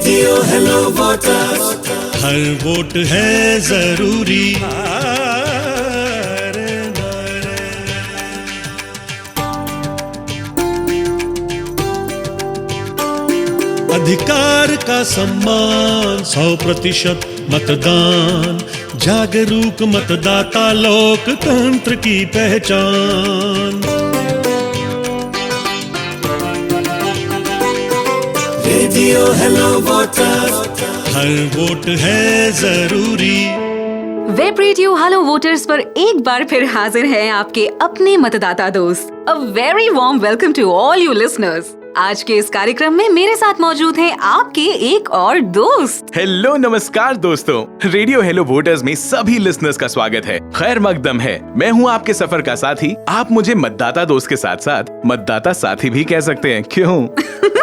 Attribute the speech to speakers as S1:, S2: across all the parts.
S1: Radio hello voters,
S2: हर vote है जरूरी। अधिकार का सम्मान, 100% मतदान, जागरूक मतदाता लोकतंत्र की पहचान।
S1: रेडियो हेलो वोटर्स,
S2: हर वोट है जरूरी।
S3: वेब रेडियो हेलो वोटर्स पर एक बार फिर हाजिर हैं आपके अपने मतदाता दोस्त। A very warm welcome to all you listeners. आज के इस कार्यक्रम में मेरे साथ मौजूद हैं आपके एक और दोस्त।
S4: हेलो नमस्कार दोस्तों, रेडियो हेलो वोटर्स में सभी लिसनर्स का स्वागत है। खैर मकदम है। मैं हूँ आपके सफर का साथी। आप मुझे मतदाता दोस्त के साथ साथ मतदाता साथी भी कह सकते हैं, क्यों?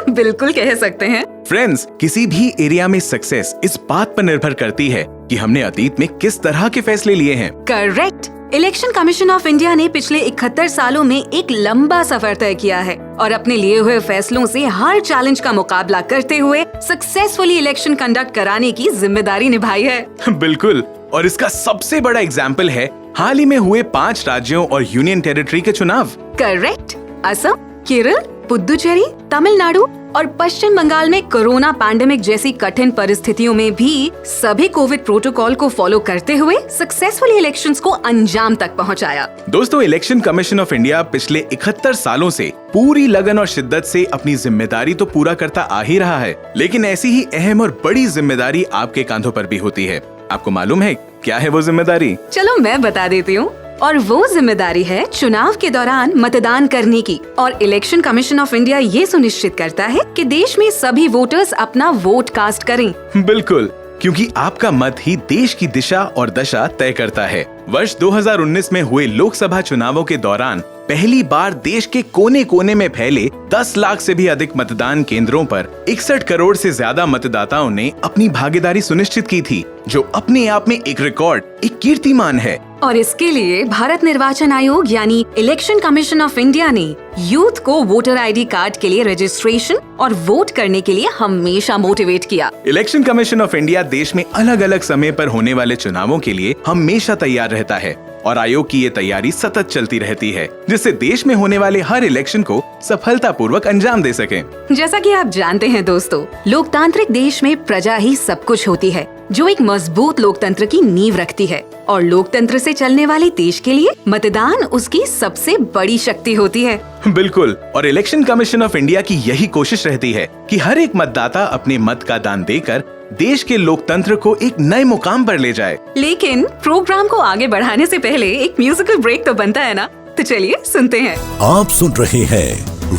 S3: बिल्कुल कह सकते हैं।
S4: फ्रेंड्स, किसी भी एरिया में सक्सेस इस बात पर निर्भर करती है कि हमने अतीत में किस तरह के फैसले लिए हैं।
S3: Correct. Election commission of India ने पिछले 71 सालों में एक लंबा सफर तय किया है और अपने लिए हुए फैसलों से हर चैलेंज का मुकाबला करते हुए सक्सेसफुली इलेक्शन कंडक्ट कराने की जिम्मेदारी निभाई है।
S4: बिल्कुल, और इसका सबसे बड़ा एग्जाम्पल है हाल ही में हुए 5 राज्यों और यूनियन टेरिटरी के चुनाव।
S3: करेक्ट। असम, केरल, पुदुचेरी, तमिलनाडु और पश्चिम बंगाल में कोरोना पैंडेमिक जैसी कठिन परिस्थितियों में भी सभी कोविड प्रोटोकॉल को फॉलो करते हुए सक्सेसफुली इलेक्शंस को अंजाम तक पहुंचाया।
S4: दोस्तों, इलेक्शन कमीशन ऑफ इंडिया पिछले 71 सालों से पूरी लगन और शिद्दत से अपनी जिम्मेदारी तो पूरा करता आ ही रहा है, लेकिन ऐसी ही अहम और बड़ी जिम्मेदारी आपके कांधों पर भी होती है। आपको मालूम है क्या है वो जिम्मेदारी?
S3: चलो मैं बता देती हूँ। और वो जिम्मेदारी है चुनाव के दौरान मतदान करने की। और इलेक्शन कमीशन ऑफ इंडिया ये सुनिश्चित करता है कि देश में सभी वोटर्स अपना वोट कास्ट करें।
S4: बिल्कुल, क्योंकि आपका मत ही देश की दिशा और दशा तय करता है। वर्ष 2019 में हुए लोकसभा चुनावों के दौरान पहली बार देश के कोने कोने में फैले 10 लाख से भी अधिक मतदान केंद्रों पर 61 करोड़ से ज्यादा मतदाताओं ने अपनी भागीदारी सुनिश्चित की थी, जो अपने आप में एक रिकॉर्ड, एक कीर्तिमान है।
S3: और इसके लिए भारत निर्वाचन आयोग यानी इलेक्शन कमीशन ऑफ इंडिया ने यूथ को वोटर आईडी कार्ड के लिए रजिस्ट्रेशन और वोट करने के लिए हमेशा मोटिवेट किया।
S4: इलेक्शन कमीशन ऑफ इंडिया देश में अलग अलग समय पर होने वाले चुनावों के लिए हमेशा तैयार रहता है और आयोग की ये तैयारी सतत चलती रहती है, जिससे देश में होने वाले हर इलेक्शन को सफलतापूर्वक अंजाम दे सकें।
S3: जैसा कि आप जानते हैं दोस्तों, लोकतांत्रिक देश में प्रजा ही सब कुछ होती है, जो एक मजबूत लोकतंत्र की नींव रखती है। और लोकतंत्र से चलने वाले देश के लिए मतदान उसकी सबसे बड़ी शक्ति होती है।
S4: बिल्कुल, और इलेक्शन कमीशन ऑफ इंडिया की यही कोशिश रहती है कि हर एक मतदाता अपने मत का दान देकर देश के लोकतंत्र को एक नए मुकाम पर ले जाए।
S3: लेकिन प्रोग्राम को आगे बढ़ाने से पहले एक म्यूजिकल ब्रेक तो बनता है ना, तो चलिए सुनते हैं।
S5: आप सुन रहे हैं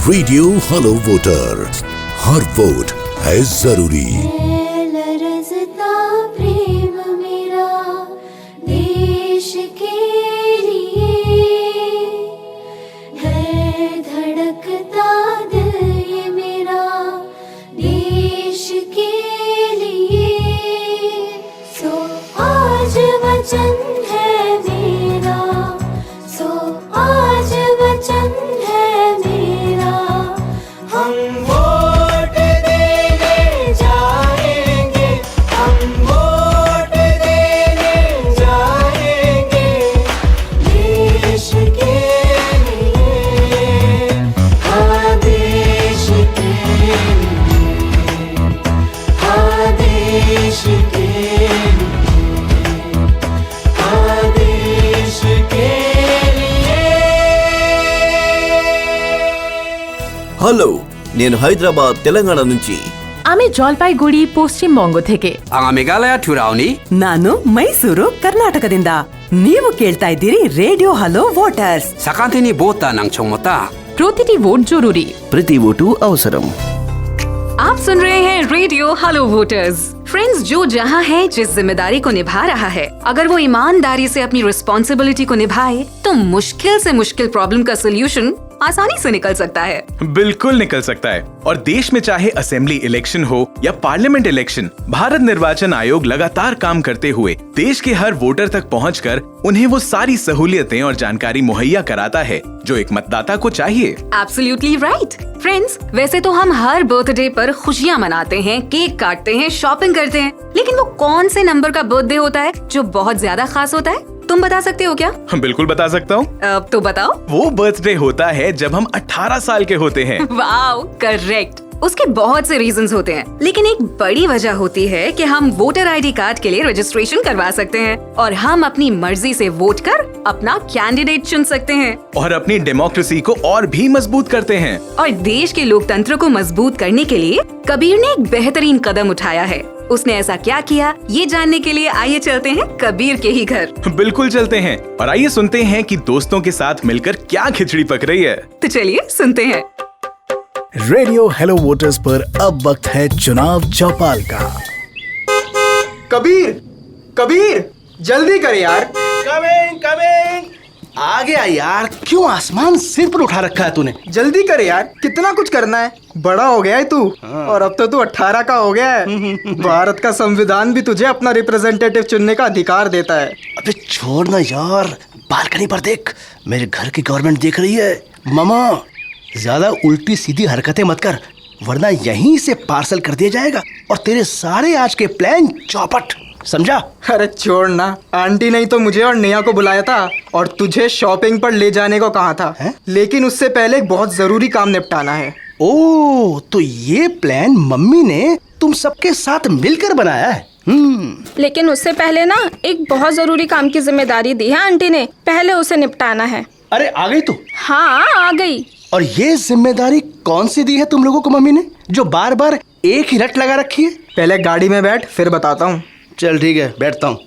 S5: रेडियो हेलो वोटर, हर वोट है जरूरी।
S6: प्रेम मेरा देश के लिए है, धड़कता दिल ये मेरा देश के लिए। सो आज वचन है मेरा, सो आज वचन है मेरा, हम वोट देने जाएंगे, हम वोट देने जाएंगे देश के लिए, हाँ देश के लिए, हाँ देश के लिए, हाँ देश के लिए।
S7: హలో, నేను హైదరాబాద్ తెలంగాణ నుంచి.
S8: আমি জলপাইগুড়ি পশ্ಚಿಮಬಂಗ থেকে.
S9: ಮೇಘಾಲಯ ಠುರಾವ್ನಿ.
S8: ನಾನು ಮೈಸೂರು ಕರ್ನಾಟಕದಿಂದ. ನೀವು ಕೇಳ್ತಾ ಇದ್ದೀರಿ ರೇಡಿಯೋ ಹಲೋ ವೋಟರ್ಸ್.
S9: ಸಕಾಂತಿನಿ ಬೋತಾ ನಂಗ್ ಚೊಮ್ಮತಾ.
S8: প্রতিটি ভোট জরুরি,
S7: ప్రతి ఓటు అవసరం.
S3: आप सुन रहे हैं रेडियो हेलो वोटर्स। फ्रेंड्स, जो जहां है, जिस जिम्मेदारी को निभा रहा है, अगर वो ईमानदारी से अपनी रिस्पॉन्सिबिलिटी को निभाए तो मुश्किल से मुश्किल प्रॉब्लम का सोल्यूशन आसानी से निकल सकता है।
S4: बिल्कुल निकल सकता है। और देश में चाहे असेंबली इलेक्शन हो या पार्लियामेंट इलेक्शन, भारत निर्वाचन आयोग लगातार काम करते हुए देश के हर वोटर तक पहुंचकर उन्हें वो सारी सहूलियतें और जानकारी मुहैया कराता है जो एक मतदाता को चाहिए।
S3: Absolutely right. फ्रेंड्स, वैसे तो हम हर बर्थडे पर खुशियाँ मनाते हैं, केक काटते हैं, शॉपिंग करते हैं, लेकिन वो कौन से नंबर का बर्थडे होता है जो बहुत ज्यादा खास होता है? तुम बता सकते हो क्या?
S4: बिल्कुल बता सकता हूँ।
S3: तो बताओ।
S4: वो बर्थडे होता है जब हम 18 साल के होते हैं।
S3: Wow, correct. उसके बहुत से रीजंस होते हैं, लेकिन एक बड़ी वजह होती है कि हम वोटर आईडी कार्ड के लिए रजिस्ट्रेशन करवा सकते हैं और हम अपनी मर्जी से वोट कर अपना कैंडिडेट चुन सकते हैं
S4: और अपनी डेमोक्रेसी को और भी मजबूत करते हैं।
S3: और देश के लोकतंत्र को मजबूत करने के लिए कबीर ने एक बेहतरीन कदम उठाया है। उसने ऐसा क्या किया, ये जानने के लिए आइए चलते हैं कबीर के ही घर।
S4: बिल्कुल चलते हैं और आइए सुनते हैं कि दोस्तों के साथ मिलकर क्या खिचड़ी पक रही है।
S3: तो चलिए सुनते हैं।
S5: रेडियो हेलो वोटर्स पर अब वक्त है चुनाव चौपाल का।
S10: कबीर, कबीर, जल्दी कर यार।
S11: Coming coming. आ गया यार, क्यों आसमान सिर पर उठा रखा है तूने?
S10: जल्दी कर यार, कितना कुछ करना है। बड़ा हो गया है तू, और अब तो तू 18 का हो गया है। भारत का संविधान भी तुझे अपना रिप्रेजेंटेटिव चुनने का अधिकार देता है।
S11: अबे छोड़ ना यार, बालकनी पर देख, मेरे घर की गवर्नमेंट देख रही है। मामा, ज्यादा उल्टी सीधी हरकतें मत कर, वरना यहीं से पार्सल कर दिया जाएगा और तेरे सारे आज के प्लान चौपट, समझा?
S10: अरे छोड़ ना, आंटी ने तो मुझे और नेहा को बुलाया था और तुझे शॉपिंग पर ले जाने को कहा था है? लेकिन उससे पहले एक बहुत जरूरी काम निपटाना है।
S11: ओह, तो ये प्लान मम्मी ने तुम सबके साथ मिलकर बनाया है।
S12: लेकिन उससे पहले ना एक बहुत जरूरी काम की जिम्मेदारी दी है आंटी ने, पहले उसे निपटाना है।
S11: अरे आ गई तू?
S12: हाँ, आ गई।
S11: और ये जिम्मेदारी कौन सी दी है तुम लोगों को मम्मी ने, जो बार बार एक ही रट लगा रखी है?
S10: पहले गाड़ी में बैठ, फिर बताता हूँ।
S11: चल ठीक है, बैठता हूँ।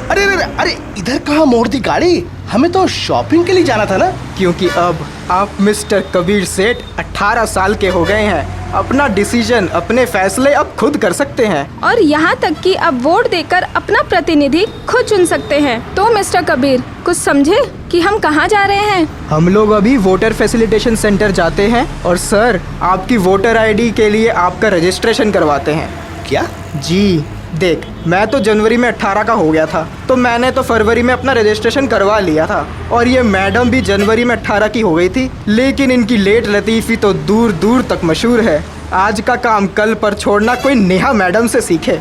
S11: अरे अरे अरे, इधर कहाँ मोड़ दी गाड़ी? हमें तो शॉपिंग के लिए जाना था ना।
S10: क्योंकि अब आप मिस्टर कबीर सेठ 18 साल के हो गए हैं। अपना डिसीजन, अपने फैसले अब खुद कर सकते हैं
S12: और यहाँ तक कि अब वोट देकर अपना प्रतिनिधि खुद चुन सकते हैं। तो मिस्टर कबीर, कुछ समझे कि हम कहाँ जा रहे हैं?
S10: हम लोग अभी वोटर फैसिलिटेशन सेंटर जाते हैं और सर, आपकी वोटर आईडी के लिए आपका रजिस्ट्रेशन करवाते हैं।
S11: क्या?
S10: जी देख, मैं तो जनवरी में 18 का हो गया था, तो मैंने तो फरवरी में अपना रजिस्ट्रेशन करवा लिया था। और ये मैडम भी जनवरी में 18 की हो गई थी, लेकिन इनकी लेट लतीफ़ी तो दूर दूर तक मशहूर है। आज का काम कल पर छोड़ना कोई नेहा मैडम से सीखे।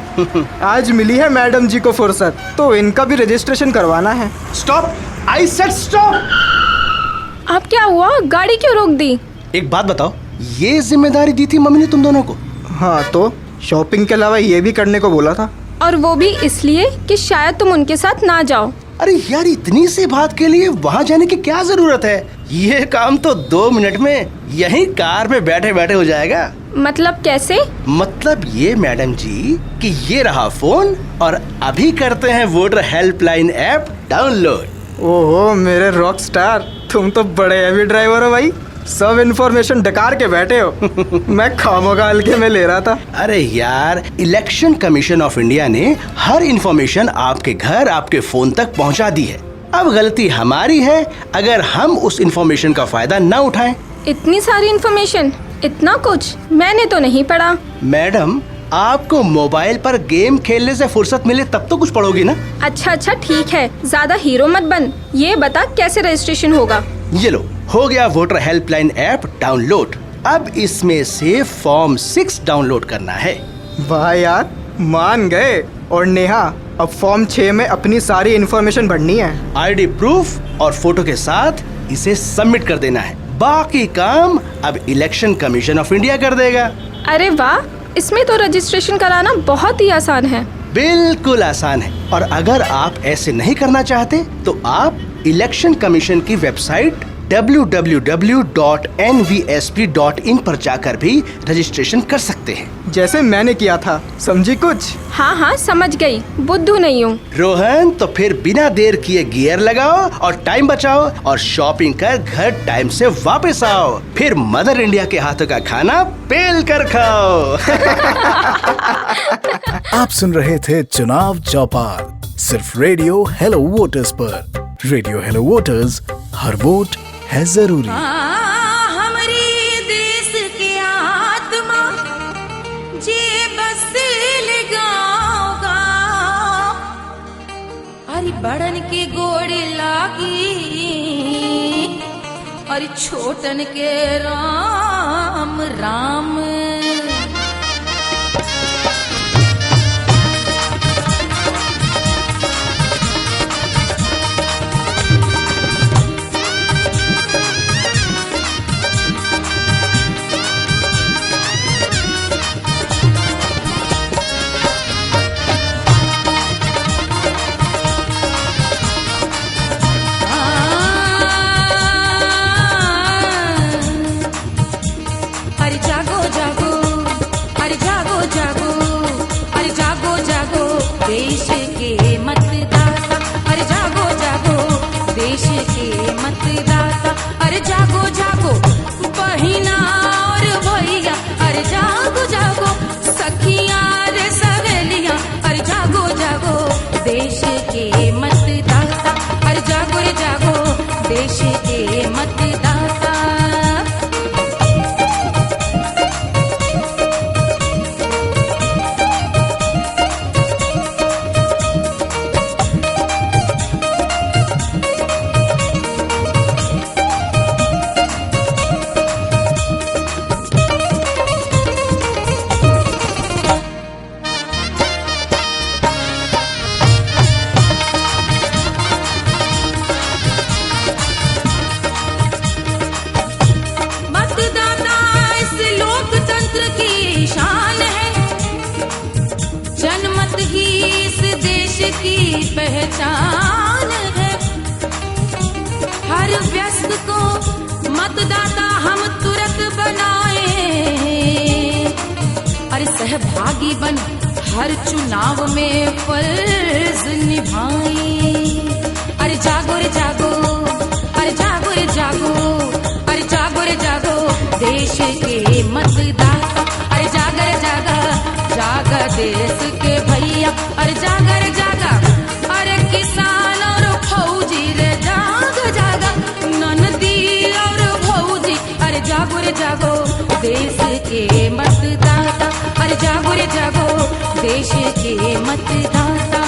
S10: आज मिली है मैडम जी को फुर्सत, तो इनका भी रजिस्ट्रेशन करवाना है।
S11: Stop, I said stop.
S12: अब क्या हुआ, गाड़ी क्यों रोक दी?
S11: एक बात बताओ, ये जिम्मेदारी दी थी मम्मी ने तुम दोनों को?
S10: हाँ, तो शॉपिंग के अलावा ये भी करने को बोला था।
S12: और वो भी इसलिए कि शायद तुम उनके साथ ना जाओ।
S11: अरे यार, इतनी सी बात के लिए वहाँ जाने की क्या जरूरत है? ये काम तो 2 मिनट में यहीं कार में बैठे बैठे हो जाएगा।
S12: मतलब कैसे?
S11: मतलब ये मैडम जी कि ये रहा फोन और अभी करते हैं वोटर हेल्पलाइन ऐप डाउनलोड।
S10: ओहो मेरे रॉक स्टार, तुम तो बड़े हैवी ड्राइवर हो भाई, सब इन्फॉर्मेशन डकार के बैठे हो। मैं खामोगा हल्के में ले रहा था।
S11: अरे यार, इलेक्शन कमीशन ऑफ इंडिया ने हर इन्फॉर्मेशन आपके घर, आपके फोन तक पहुंचा दी है। अब गलती हमारी है अगर हम उस इन्फॉर्मेशन का फायदा न उठाएं।
S12: इतनी सारी इन्फॉर्मेशन, इतना कुछ मैंने तो नहीं पढ़ा।
S11: मैडम, आपको मोबाइल पर गेम खेलने से फुर्सत मिले तब तो कुछ पढ़ोगी ना।
S12: अच्छा अच्छा ठीक है, ज्यादा हीरो मत बन। ये बता कैसे रजिस्ट्रेशन होगा?
S11: ये लो, हो गया वोटर हेल्पलाइन ऐप डाउनलोड। अब इसमें से फॉर्म 6 डाउनलोड करना है।
S10: वाह यार, मान गए। और नेहा, अब फॉर्म 6 में अपनी सारी इन्फॉर्मेशन भरनी है।
S11: आईडी प्रूफ और फोटो के साथ इसे सबमिट कर देना है। बाकी काम अब इलेक्शन कमीशन ऑफ इंडिया कर देगा।
S12: अरे वाह, इसमें तो रजिस्ट्रेशन कराना बहुत ही आसान है।
S11: बिल्कुल आसान है। और अगर आप ऐसे नहीं करना चाहते तो आप इलेक्शन कमीशन की वेबसाइट www.nvsp.in पर जाकर भी रजिस्ट्रेशन कर सकते हैं,
S10: जैसे मैंने किया था। समझी कुछ?
S12: हाँ हाँ समझ गई, बुद्धू नहीं हूँ।
S11: रोहन, तो फिर बिना देर किए गियर लगाओ और टाइम बचाओ और शॉपिंग कर घर टाइम से वापस आओ। फिर मदर इंडिया के हाथों का खाना पेल कर खाओ।
S5: आप सुन रहे थे चुनाव चौपाल, सिर्फ रेडियो हेलो वोटर्स पर। रेडियो हेलो वोटर्स, हर वोट है जरूरी।
S6: हमारी देश के आत्मा जे बस गाँव गाँव, अरे बड़न के गोड़ लागी अरे छोटन के राम राम। देश के मतदाता अरे जागो जागो, देश के मतदाता अरे जागो जागो, बहिना और भैया अरे जागो जागो, सखियां रे सहेलियां अरे जागो जागो, देश के मतदाता अरे जागो रे जागो, देश के मतदाता। की पहचान है, हर व्यस्त को मतदाता हम तुरंत बनाए, अरे सहभागी बन हर चुनाव में फर्ज निभाए। अरे जागो रे जागो, अरे जागो रे जागो, अरे जागो रे जागो, देश के मतदाता अरे जागा रे जागा, जागा देश के भैया अरे जागा रे जागा, अरे किसान और फौजी रे जागा जागा, ननदी और फौजी अरे जागो रे जागो, देश के मतदाता अरे जागो रे जागो, देश के मतदाता।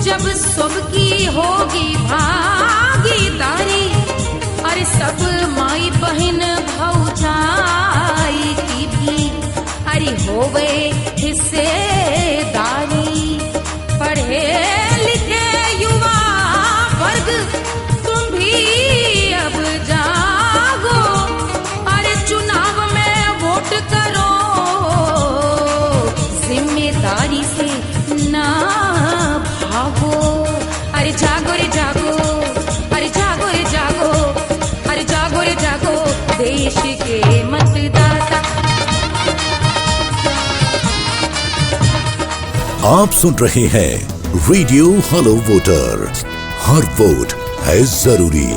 S6: जब सबकी होगी भागीदारी, अरे सब माई बहन भौजाई की भी अरे होवे हिस्सेदारी, पढ़े लिखे युवा वर्ग तुम भी अब जागो, अरे चुनाव में वोट करो, जिम्मेदारी से ना भागो, अरे जागो रे जागो, अरे जागो रे जागो, अरे जागो रे जागो, देश के मतदाता।
S5: आप सुन रहे हैं रेडियो हेलो वोटर, हर वोट है जरूरी।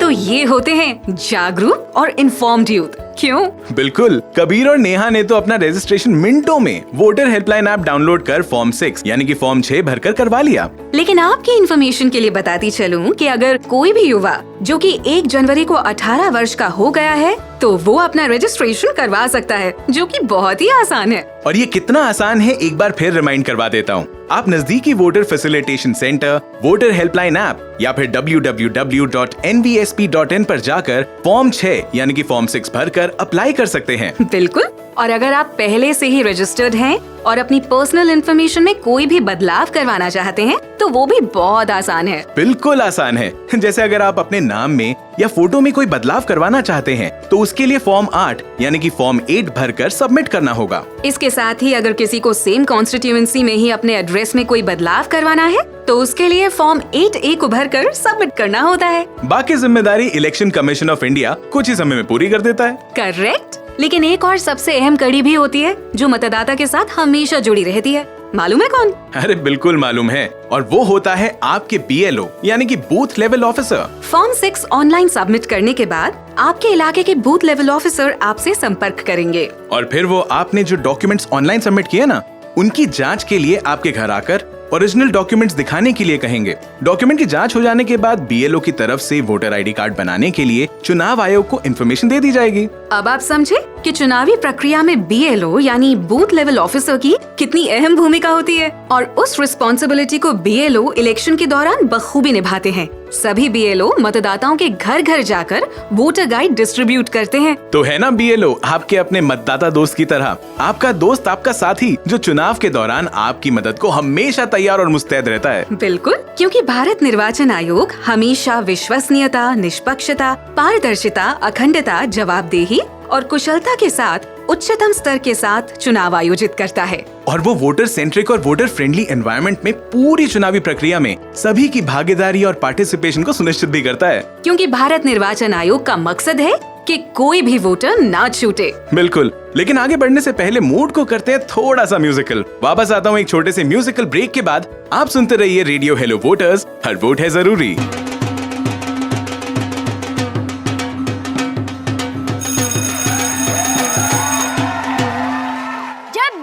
S3: तो ये होते हैं जागरूक और इन्फॉर्म्ड यूथ, क्यों?
S4: बिल्कुल, कबीर और नेहा ने तो अपना रजिस्ट्रेशन मिनटों में वोटर हेल्पलाइन ऐप डाउनलोड कर फॉर्म 6 यानी कि फॉर्म 6 भरकर करवा लिया।
S3: लेकिन आपकी इन्फॉर्मेशन के लिए बताती चलूं कि अगर कोई भी युवा जो कि 1 जनवरी को 18 वर्ष का हो गया है तो वो अपना रजिस्ट्रेशन करवा सकता है, जो कि बहुत ही आसान है।
S4: और ये कितना आसान है एक बार फिर रिमाइंड करवा देता हूँ। आप नजदीकी voter facilitation centre, voter helpline app या फिर www.nvsp.in पर जाकर फॉर्म 6 यानी कि फॉर्म 6 भरकर अप्लाई कर सकते हैं।
S3: बिल्कुल, और अगर आप पहले से ही रजिस्टर्ड हैं और अपनी पर्सनल इन्फॉर्मेशन में कोई भी बदलाव करवाना चाहते हैं तो वो भी बहुत आसान है।
S4: बिल्कुल आसान है। जैसे अगर आप अपने नाम में या फोटो में कोई बदलाव करवाना चाहते हैं तो उसके लिए फॉर्म 8 यानी कि फॉर्म 8 भरकर सबमिट करना होगा।
S3: इसके साथ ही अगर किसी को सेम कॉन्स्टिट्यूएंसी में ही अपने एड्रेस में कोई बदलाव करवाना है तो उसके लिए फॉर्म 8A को भरकर सबमिट करना होता है।
S4: बाकी जिम्मेदारी इलेक्शन कमीशन ऑफ इंडिया कुछ ही समय में पूरी कर देता है।
S3: करेक्ट। लेकिन एक और सबसे अहम कड़ी भी होती है जो मतदाता के साथ हमेशा जुड़ी रहती है, मालूम है कौन?
S4: अरे बिल्कुल मालूम है, और वो होता है आपके BLO यानी कि booth level officer.
S3: Form 6 online submit करने के बाद आपके इलाके के बूथ लेवल ऑफिसर आपसे संपर्क करेंगे
S4: और फिर वो आपने जो डॉक्यूमेंट्स ऑनलाइन सबमिट किए ना, उनकी जांच के लिए आपके घर आकर ओरिजिनल डॉक्यूमेंट्स दिखाने के लिए कहेंगे। डॉक्यूमेंट की जांच हो जाने के बाद BLO की तरफ से वोटर ID कार्ड बनाने के लिए चुनाव आयोग को इन्फॉर्मेशन दे दी जाएगी।
S3: अब आप समझे कि चुनावी प्रक्रिया में BLO यानी बूथ लेवल ऑफिसर की कितनी अहम भूमिका होती है, और उस रिस्पॉन्सिबिलिटी को BLO इलेक्शन के दौरान बखूबी निभाते हैं। सभी BLO मतदाताओं के घर घर जाकर वोटर गाइड डिस्ट्रीब्यूट करते हैं।
S4: तो है ना BLO आपके अपने मतदाता दोस्त की तरह, आपका दोस्त, आपका साथी, जो चुनाव के दौरान आपकी मदद को हमेशा तैयार और मुस्तैद रहता है।
S3: बिल्कुल, क्योंकि भारत निर्वाचन आयोग हमेशा विश्वसनीयता, निष्पक्षता, पारदर्शिता, अखंडता, जवाबदेही और कुशलता के साथ उच्चतम स्तर के साथ चुनाव आयोजित करता है।
S4: और वो वोटर सेंट्रिक और वोटर फ्रेंडली एनवायरनमेंट में पूरी चुनावी प्रक्रिया में सभी की भागीदारी और पार्टिसिपेशन को सुनिश्चित भी करता है।
S3: क्योंकि भारत निर्वाचन आयोग का मकसद है कि कोई भी वोटर ना छूटे।
S4: बिल्कुल, लेकिन आगे बढ़ने से पहले मूड को करते हैं थोड़ा सा म्यूजिकल। वापस आता हूँ एक छोटे से म्यूजिकल ब्रेक के बाद। आप सुनते रहिए रेडियो हेलो वोटर्स, हर वोट है जरूरी।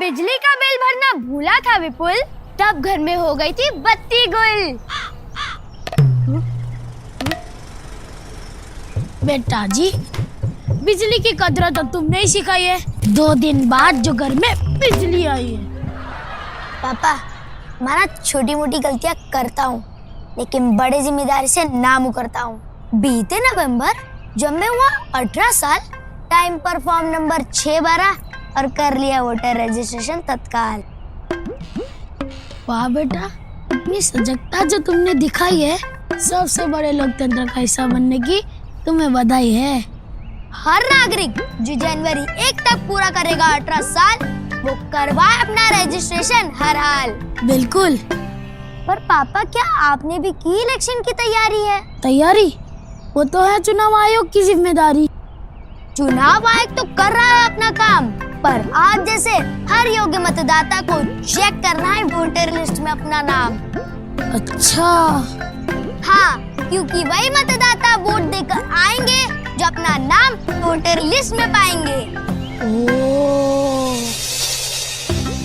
S13: बिजली का बिल भरना भूला था विपुल, तब घर में हो गई थी बत्ती गुल।
S14: बेटा जी, बिजली की कदर तो तुमने ही सिखाई है। 2 दिन बाद जो घर में बिजली आई है।
S13: पापा, मैं ना छोटी मोटी गलतियां करता हूँ, लेकिन बड़े जिम्मेदारी से ना मुकरता हूँ। बीते नवंबर जब मैं हुआ 18 साल, टाइम पर फॉर्म नंबर 6 भरा और कर लिया वोटर रजिस्ट्रेशन तत्काल।
S14: वाह बेटा, इतनी सजगता जो तुमने दिखाई है, सबसे बड़े लोकतंत्र का हिस्सा बनने की तुम्हें बधाई है।
S13: हर नागरिक जो जनवरी 1 तक पूरा करेगा 18 साल, वो करवाए अपना रजिस्ट्रेशन हर हाल।
S14: बिल्कुल।
S13: पर पापा, क्या आपने भी की इलेक्शन की तैयारी है?
S14: तैयारी? वो तो है चुनाव आयोग की जिम्मेदारी।
S13: चुनाव आयोग तो कर रहा है अपना काम, पर आप जैसे हर योग्य मतदाता को चेक करना है वोटर लिस्ट में अपना नाम।
S14: अच्छा।
S13: हाँ, क्योंकि वही मतदाता वोट देकर आएंगे जो अपना नाम वोटर लिस्ट में पाएंगे।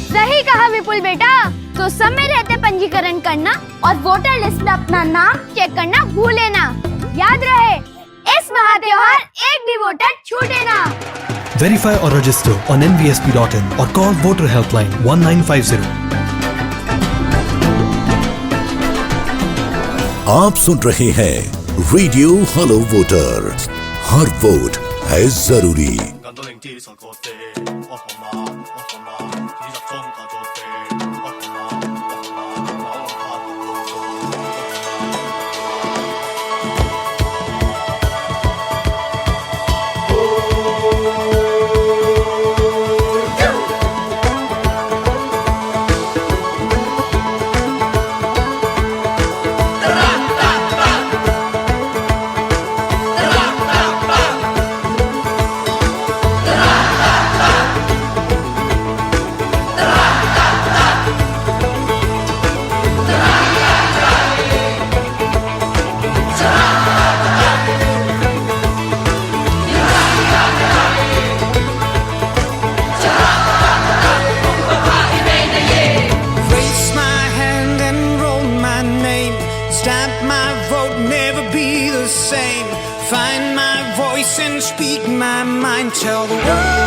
S13: सही कहा विपुल बेटा, तो समय रहते पंजीकरण करना और वोटर लिस्ट में अपना नाम चेक करना भूले ना। याद रहे, इस महात्योहार एक भी वोटर छूटे ना।
S15: Verify or register on nvsp.in or call Voter Helpline 1950.
S16: आप सुन रहे हैं रेडियो हेलो वोटर, हर वोट है जरूरी।
S1: Speak my mind, tell the world.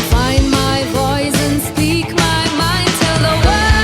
S6: Find my voice and speak my mind, tell the world.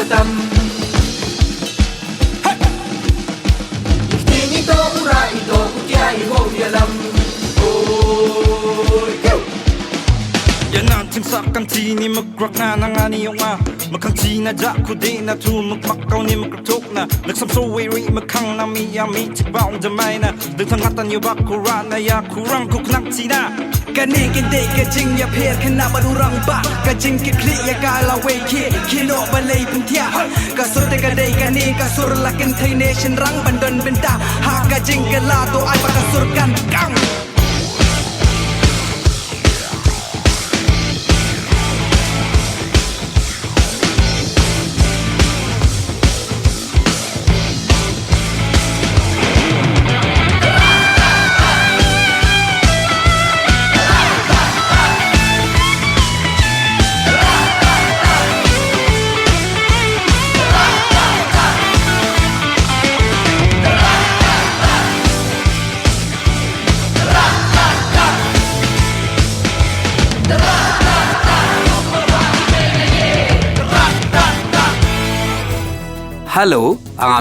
S1: amutam. Tingin to ura ito kutiay mo yalam.
S17: Yan natin sa kantini mag-rock na nangani yung Magkanti na jaku di na tu magpakaw ni magkatok na Nagsamsawiri magkang na miyami Tikbaong damay na Dagtangatan yung bakura na ya kurang kuknak tina Kanin hindi kajing ya pir kana barurang ba Kajing kikli ya galaway ki Kilo balay pentia Kasur tega day kani kasur lakin Thai nation rang bandon benta Ha kajing galato ay pakasurkan kang
S9: hello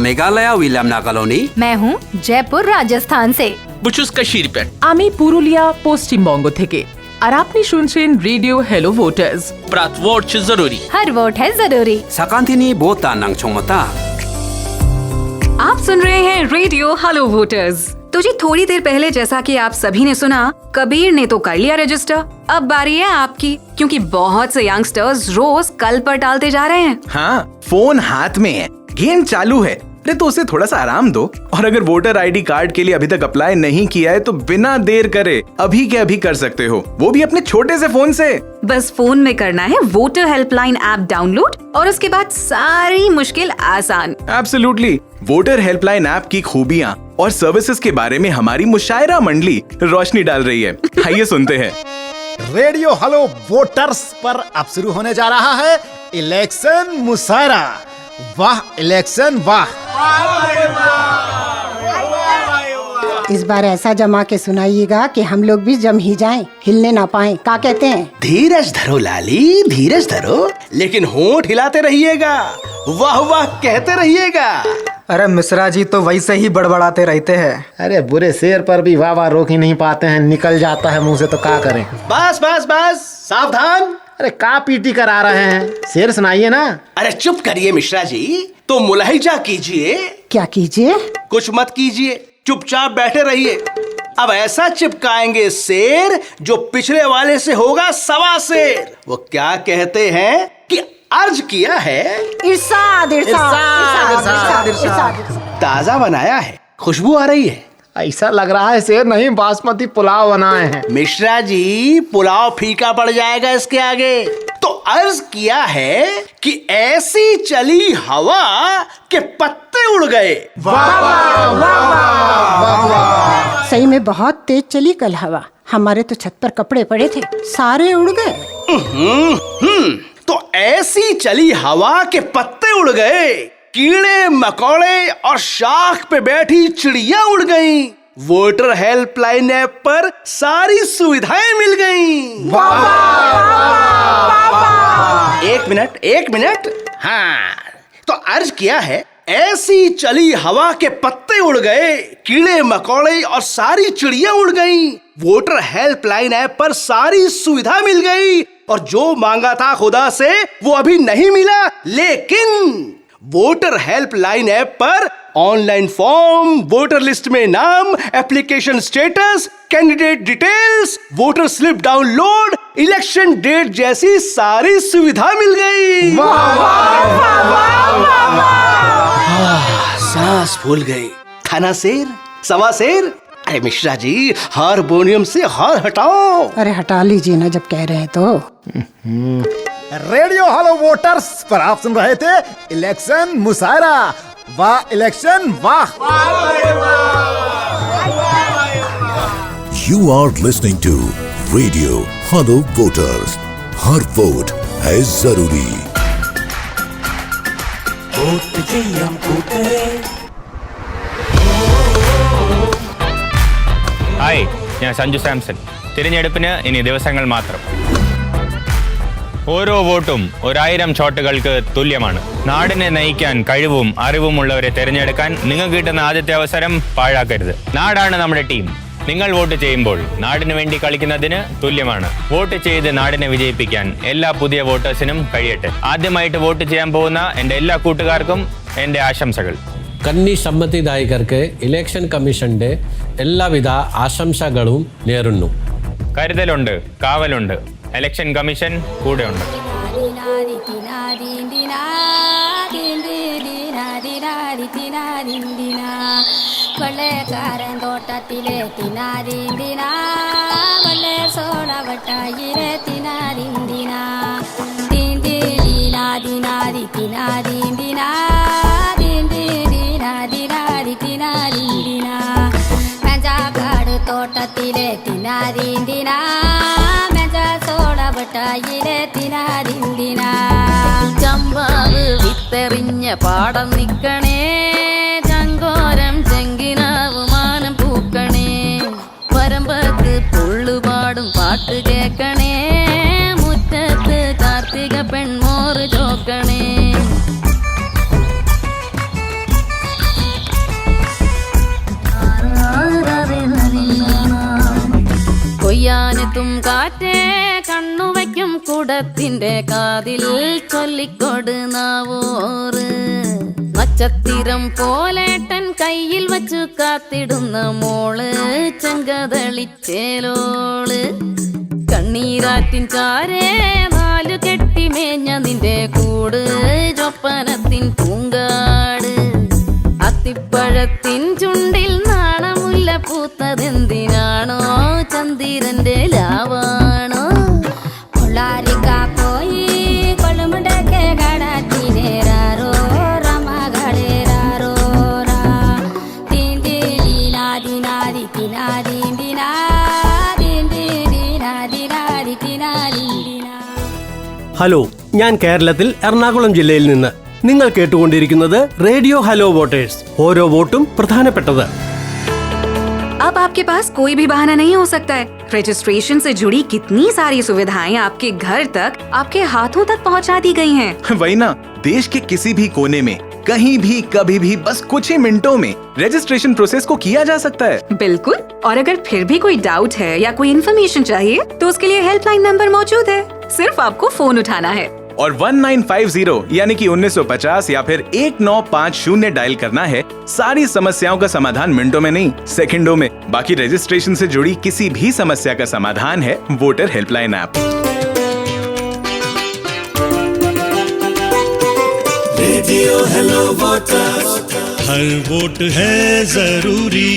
S9: Meghalaya विलियमना colony
S12: मैं हूँ जयपुर राजस्थान से
S18: बुचुस कशीर पे
S19: আমি পুরুলিয়া পশ্চিমবঙ্গ থেকে আর আপনি শুনছেন radio hello voters
S18: प्रात वोट च जरूरी
S12: हर वोट है जरूरी
S9: सकांतिनी बोता नंगचोंगमता
S3: आप सुन रहे हैं रेडियो हेलो वोटर्स। तो जी थोड़ी देर पहले जैसा कि आप सभी ने सुना, कबीर ने तो कर लिया रजिस्टर। अब बारी है आपकी, क्योंकि बहुत से यंगस्टर्स रोज कल पर टालते जा रहे हैं।
S4: हाँ, फोन हाथ में है, गेम चालू है, अरे तो उसे थोड़ा सा आराम दो। और अगर वोटर आईडी कार्ड के लिए अभी तक अप्लाई नहीं किया है तो बिना देर करे अभी के अभी कर सकते हो, वो भी अपने छोटे से फोन से।
S3: बस फोन में करना है वोटर हेल्पलाइन ऐप डाउनलोड और उसके बाद सारी मुश्किल आसान।
S4: एब्सोल्युटली, वोटर हेल्पलाइन ऐप की खूबियाँ और सर्विसेज के बारे में हमारी मुशायरा मंडली रोशनी डाल रही है। आइए सुनते हैं।
S5: रेडियो हेलो वोटर्स पर अब शुरू होने जा रहा है इलेक्शन मुशायरा। वाह इलेक्शन वाह।
S20: इस बार ऐसा जमा के सुनाइएगा कि हम लोग भी जम ही जाएं, हिलने ना पाएं। क्या कहते हैं?
S11: धीरज धरो लाली, धीरज धरो, लेकिन होंठ हिलाते रहिएगा, वाह वाह कहते रहिएगा।
S10: अरे मिश्रा जी तो वैसे ही बड़बड़ाते रहते हैं।
S21: अरे बुरे शेर पर भी वाह वाह रोक ही नहीं पाते हैं, निकल जाता है मुंह से, तो क्या करें।
S11: बस बस बस, सावधान।
S21: अरे का पीटी करा रहे हैं, शेर सुनाइए ना।
S11: अरे चुप करिए मिश्रा जी, तो मुलाहिजा कीजिए।
S20: क्या कीजिए?
S11: कुछ मत कीजिए, चुपचाप बैठे रहिए। अब ऐसा चिपकाएंगे शेर जो पिछले वाले से होगा सवा शेर। वो क्या कहते हैं कि अर्ज किया है,
S20: इरशाद इरशाद इरशाद।
S11: ताजा बनाया है, खुशबू आ रही है।
S21: ऐसा लग रहा है शेर नहीं, बासमती पुलाव बनाए हैं।
S11: मिश्रा जी, पुलाव फीका पड़ जाएगा इसके आगे। तो अर्ज किया है कि ऐसी चली हवा के पत्ते उड़ गए।
S20: सही में बहुत तेज चली कल हवा, हमारे तो छत पर कपड़े पड़े थे, सारे उड़ गए।
S11: तो ऐसी चली हवा के पत्ते उड़ गए, कीड़े मकोड़े और शाख पे बैठी चिड़िया उड़ गईं। वोटर हेल्पलाइन ऐप पर सारी सुविधाएं मिल गईं। एक मिनट, हाँ, तो अर्ज किया है, ऐसी चली हवा के पत्ते उड़ गए, कीड़े मकोड़े और सारी चिड़िया उड़ गईं। वोटर हेल्पलाइन ऐप पर सारी सुविधा मिल गई और जो मांगा था खुदा से वो अभी नहीं मिला, लेकिन वोटर हेल्पलाइन ऐप पर ऑनलाइन फॉर्म, वोटर लिस्ट में नाम, application status, candidate details, voter slip download, election date जैसी सारी सुविधा मिल गई। सांस फूल गई। थाना शेर, सवा शेर। अरे मिश्रा जी, हारमोनियम से हार हटाओ।
S20: अरे हटा लीजिए ना जब कह रहे हैं तो।
S5: रेडियो हेलो वोटर्स पर आप सुन रहे थे इलेक्शन मुशायरा। वाह इलेक्शन वाह।
S16: You are listening to Radio Hello Voters. Her vote है जरूरी।
S22: ഹായ്, ഞാൻ സഞ്ജു സാംസൺ. തിരഞ്ഞെടുപ്പിന് ഇനി ദിവസങ്ങൾ മാത്രം.
S2: ഓരോ വോട്ടും 1000 ഷോട്ടുകൾക്ക് തുല്യമാണ്. നാടിനെ നയിക്കാൻ കഴിവും അറിവുമുള്ളവരെ തിരഞ്ഞെടുക്കാൻ നിങ്ങൾക്ക് കിട്ടുന്ന ആദ്യത്തെ അവസരം പാഴാക്കരുത്. നാടാണ് നമ്മുടെ ടീം. നിങ്ങൾ വോട്ട് ചെയ്യുമ്പോൾ നാടിനു വേണ്ടി കളിക്കുന്നതിന് തുല്യമാണ്. വോട്ട് ചെയ്ത് നാടിനെ വിജയിപ്പിക്കാൻ എല്ലാ പുതിയ വോട്ടേഴ്സിനും കഴിയട്ടെ. ആദ്യമായിട്ട് വോട്ട് ചെയ്യാൻ പോകുന്ന എൻ്റെ എല്ലാ കൂട്ടുകാർക്കും എൻ്റെ ആശംസകൾ.
S22: കന്നി സമ്മതിദായകർക്ക് ഇലക്ഷൻ കമ്മീഷന്റെ എല്ലാവിധ ആശംസകളും നേരുന്നു.
S2: കരുതലുണ്ട്, കാവലുണ്ട്. ഇലക്ഷൻ കമ്മീഷൻ കൂടെയുണ്ട്.
S6: കൊള്ളക്കാരൻ തോട്ടത്തിലെ തിനാരിന്തിന കൊള്ളേ സോടവട്ടായിരെ തിനാരിന്തിന ദിനാരി തിനാരിന്തിന ദിനാരി തിനാരിന്തിന മെഞ്ചാക്കാട് തോട്ടത്തിലെ തിനാരിന്തിന മെഞ്ച സോടവട്ടായിരെ തിനാരിന്തിന ചമ്പാവ് വിത്തെറിഞ്ഞ പാടം നിക്കണേ ചങ്കോരം ചെങ്കിനാവുമാനം പൂക്കണേ വരമ്പത്ത് പുള്ളുപാടും പാട്ട് കേക്കണേ മുറ്റത്ത് കാർത്തിക പെൺമോറ് ചോക്കണേ കൊയ്യാനെത്തും കാറ്റേ കണ്ണുവയ്ക്കും കുടത്തിന്റെ കാതിൽ ചൊല്ലിക്കൊട് നാവോറ് നക്ഷത്തിരം പോലേട്ടൻ കയ്യിൽ വച്ചു കാത്തിടുന്ന മോള് ചെങ്കതളിച്ചേലോള് കണ്ണീരാറ്റിൻ ചാരേ നാലു കെട്ടി മേഞ്ഞ നിന്റെ കൂട് ചൊപ്പനത്തിൻ പൂങ്കാട് അത്തിപ്പഴത്തിൻ ചുണ്ടിൽ നാണമുല്ല പൂത്തതെന്തിനാണോ ചന്ദിരന്റെ ലാവാണോ കൊള്ളാരിക്ക പോയി കൊള്ളുമുണ്ടൊക്കെ കടത്തിനേരാറോ
S23: ഹലോ, ഞാൻ കേരളത്തിൽ എറണാകുളം ജില്ലയിൽ നിന്ന്. നിങ്ങൾ കേട്ടുകൊണ്ടിരിക്കുന്നത് റേഡിയോ ഹലോ വോട്ടേഴ്സ്. ഓരോ വോട്ടും പ്രധാനപ്പെട്ടത്.
S3: अब आपके पास कोई भी बहाना नहीं हो सकता है. रजिस्ट्रेशन से जुड़ी कितनी सारी सुविधाएं आपके घर तक, आपके हाथों तक पहुंचा दी गई हैं.
S4: वही ना, देश के किसी भी कोने में कहीं भी कभी भी बस कुछ ही मिनटों में रजिस्ट्रेशन प्रोसेस को किया जा सकता है.
S3: बिल्कुल. और अगर फिर भी कोई डाउट है या कोई इन्फॉर्मेशन चाहिए तो उसके लिए हेल्पलाइन नंबर मौजूद है. सिर्फ आपको फोन उठाना है
S4: और 1950 यानी कि 1950 या फिर 1950 डायल करना है. सारी समस्याओं का समाधान मिनटों में नहीं, सेकंडों में. बाकी रजिस्ट्रेशन से जुड़ी किसी भी समस्या का समाधान है voter helpline app.
S24: Radio hello voters, हर वोट है जरूरी.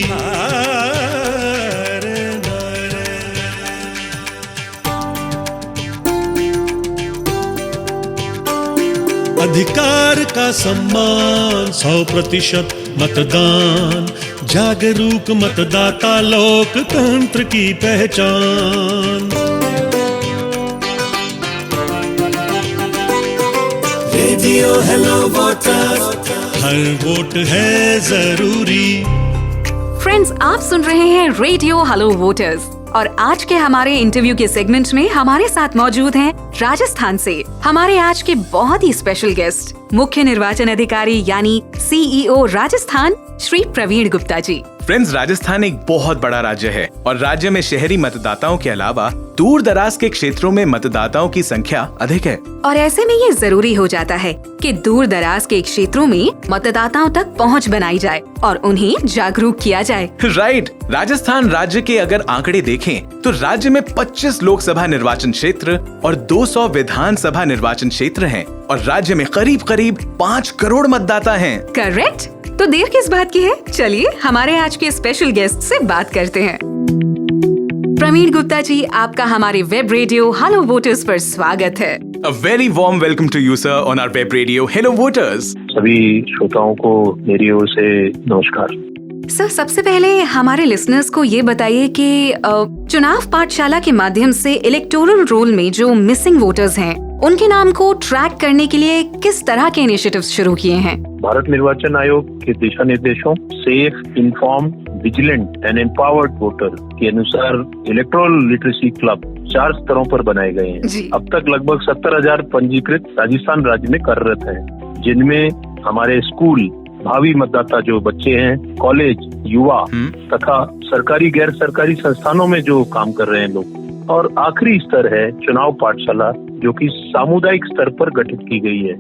S24: अधिकार का सम्मान, 100% मतदान, जागरूक मतदाता लोकतंत्र की पहचान. रेडियो हेलो वोटर्स, हर वोट है जरूरी.
S3: फ्रेंड्स, आप सुन रहे हैं रेडियो हेलो वोटर्स और आज के हमारे इंटरव्यू के सेगमेंट में हमारे साथ मौजूद हैं राजस्थान से हमारे आज के बहुत ही स्पेशल गेस्ट, मुख्य निर्वाचन अधिकारी यानी CEO राजस्थान श्री प्रवीण गुप्ता जी.
S4: फ्रेंड्स, राजस्थान एक बहुत बड़ा राज्य है और राज्य में शहरी मतदाताओं के अलावा दूर दराज के क्षेत्रों में मतदाताओं की संख्या अधिक है.
S3: और ऐसे में ये जरूरी हो जाता है कि दूर दराज के क्षेत्रों में मतदाताओं तक पहुंच बनाई जाए और उन्हें जागरूक किया जाए.
S4: राइट. राजस्थान राज्य के अगर आंकड़े देखें तो राज्य में 25 लोकसभा निर्वाचन क्षेत्र और 200 विधानसभा निर्वाचन क्षेत्र हैं और राज्य में करीब 5 करोड़ मतदाता हैं.
S3: करेक्ट. तो देर किस बात की है, चलिए हमारे आज के स्पेशल गेस्ट से बात करते हैं. प्रवीण गुप्ता जी, आपका हमारे वेब रेडियो हेलो वोटर्स पर स्वागत है.
S4: A very warm welcome to you, sir, on our web radio Hello Voters.
S25: सभी श्रोताओं को मेरी ओर से नमस्कार.
S3: सर, सबसे पहले हमारे लिसनर्स को ये बताइए कि चुनाव पाठशाला के माध्यम से इलेक्टोरल रोल में जो मिसिंग वोटर्स हैं उनके नाम को ट्रैक करने के लिए किस तरह के इनिशिएटिव्स शुरू किए हैं?
S25: भारत निर्वाचन आयोग के दिशा निर्देशों safe, inform, vigilant and empowered voter के अनुसार इलेक्टोरल लिटरेसी क्लब 4 स्तरों पर बनाए गए हैं। अब तक लगभग 70,000 पंजीकृत राजस्थान राज्य में कार्यरत हैं, जिनमें हमारे स्कूल, भावी मतदाता जो बच्चे हैं, कॉलेज, युवा तथा सरकारी गैर सरकारी संस्थानों में जो काम कर रहे हैं लोग, और आखिरी स्तर है चुनाव पाठशाला, जो कि सामुदायिक स्तर पर गठित की गई है,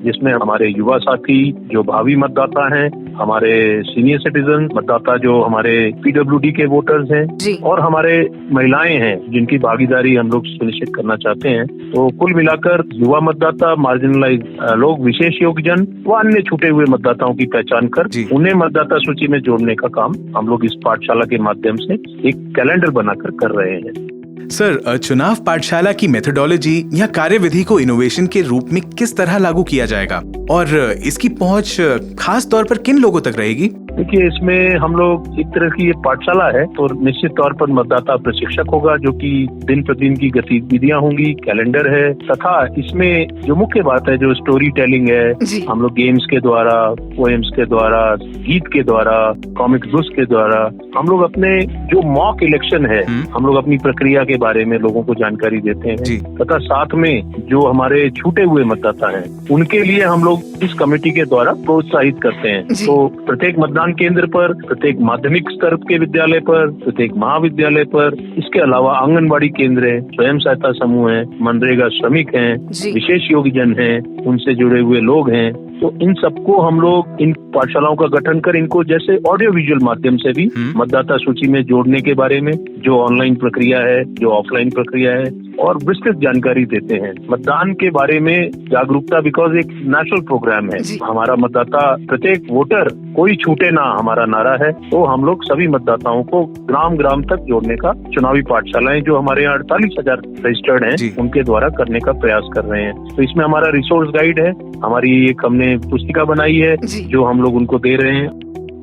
S25: जिसमें हमारे युवा साथी जो भावी मतदाता हैं, हमारे सीनियर सिटीजन मतदाता जो हमारे PWD के वोटर्स हैं, और हमारे महिलाएं हैं जिनकी भागीदारी हम लोग सुनिश्चित करना चाहते हैं। तो कुल मिलाकर युवा मतदाता, मार्जिनलाइज लोग, विशेष योग्यजन व अन्य छूटे हुए मतदाताओं की पहचान कर उन्हें मतदाता सूची में जोड़ने का काम हम लोग इस पाठशाला के माध्यम से एक कैलेंडर बनाकर कर रहे हैं।
S4: सर, चुनाव पाठशाला की मेथोडोलॉजी या कार्यविधि को इनोवेशन के रूप में किस तरह लागू किया जाएगा और इसकी पहुंच खास तौर पर किन लोगों तक रहेगी?
S25: देखिए, इसमें हम लोग एक तरह की ये पाठशाला है, तो निश्चित तौर पर मतदाता प्रशिक्षक होगा जो कि दिन प्रतिदिन की गतिविधियां होंगी, कैलेंडर है, तथा इसमें जो मुख्य बात है जो स्टोरी टेलिंग है, हम लोग गेम्स के द्वारा, पोएम्स के द्वारा, गीत के द्वारा, कॉमिक बुक्स के द्वारा, हम लोग अपने जो मॉक इलेक्शन है, हम लोग अपनी प्रक्रिया के बारे में लोगों को जानकारी देते हैं, तथा साथ में जो हमारे छूटे हुए मतदाता हैं उनके लिए हम लोग इस कमेटी के द्वारा प्रोत्साहित करते हैं। तो प्रत्येक मतदान केंद्र पर, प्रत्येक माध्यमिक स्तर के विद्यालय पर, प्रत्येक महाविद्यालय पर, इसके अलावा आंगनबाड़ी केंद्र है, स्वयं सहायता समूह है, मनरेगा श्रमिक हैं, विशेष योग्यजन हैं, उनसे जुड़े हुए लोग हैं, तो इन सबको हम लोग इन पाठशालाओं का गठन कर इनको जैसे ऑडियो विजुअल माध्यम से भी मतदाता सूची में जोड़ने के बारे में जो ऑनलाइन प्रक्रिया है, जो ऑफलाइन प्रक्रिया है, और विस्तृत जानकारी देते हैं मतदान के बारे में जागरूकता, बिकॉज एक नेशनल प्रोग्राम है हमारा। मतदाता, प्रत्येक वोटर कोई छूटे ना, हमारा नारा है। तो हम लोग सभी मतदाताओं को ग्राम ग्राम तक जोड़ने का चुनावी पाठशालाएं जो हमारे यहाँ 48,000 रजिस्टर्ड हैं उनके द्वारा करने का प्रयास कर रहे हैं। तो इसमें हमारा रिसोर्स गाइड है, हमारी एक हमने पुस्तिका बनाई है जो हम लोग उनको दे रहे हैं,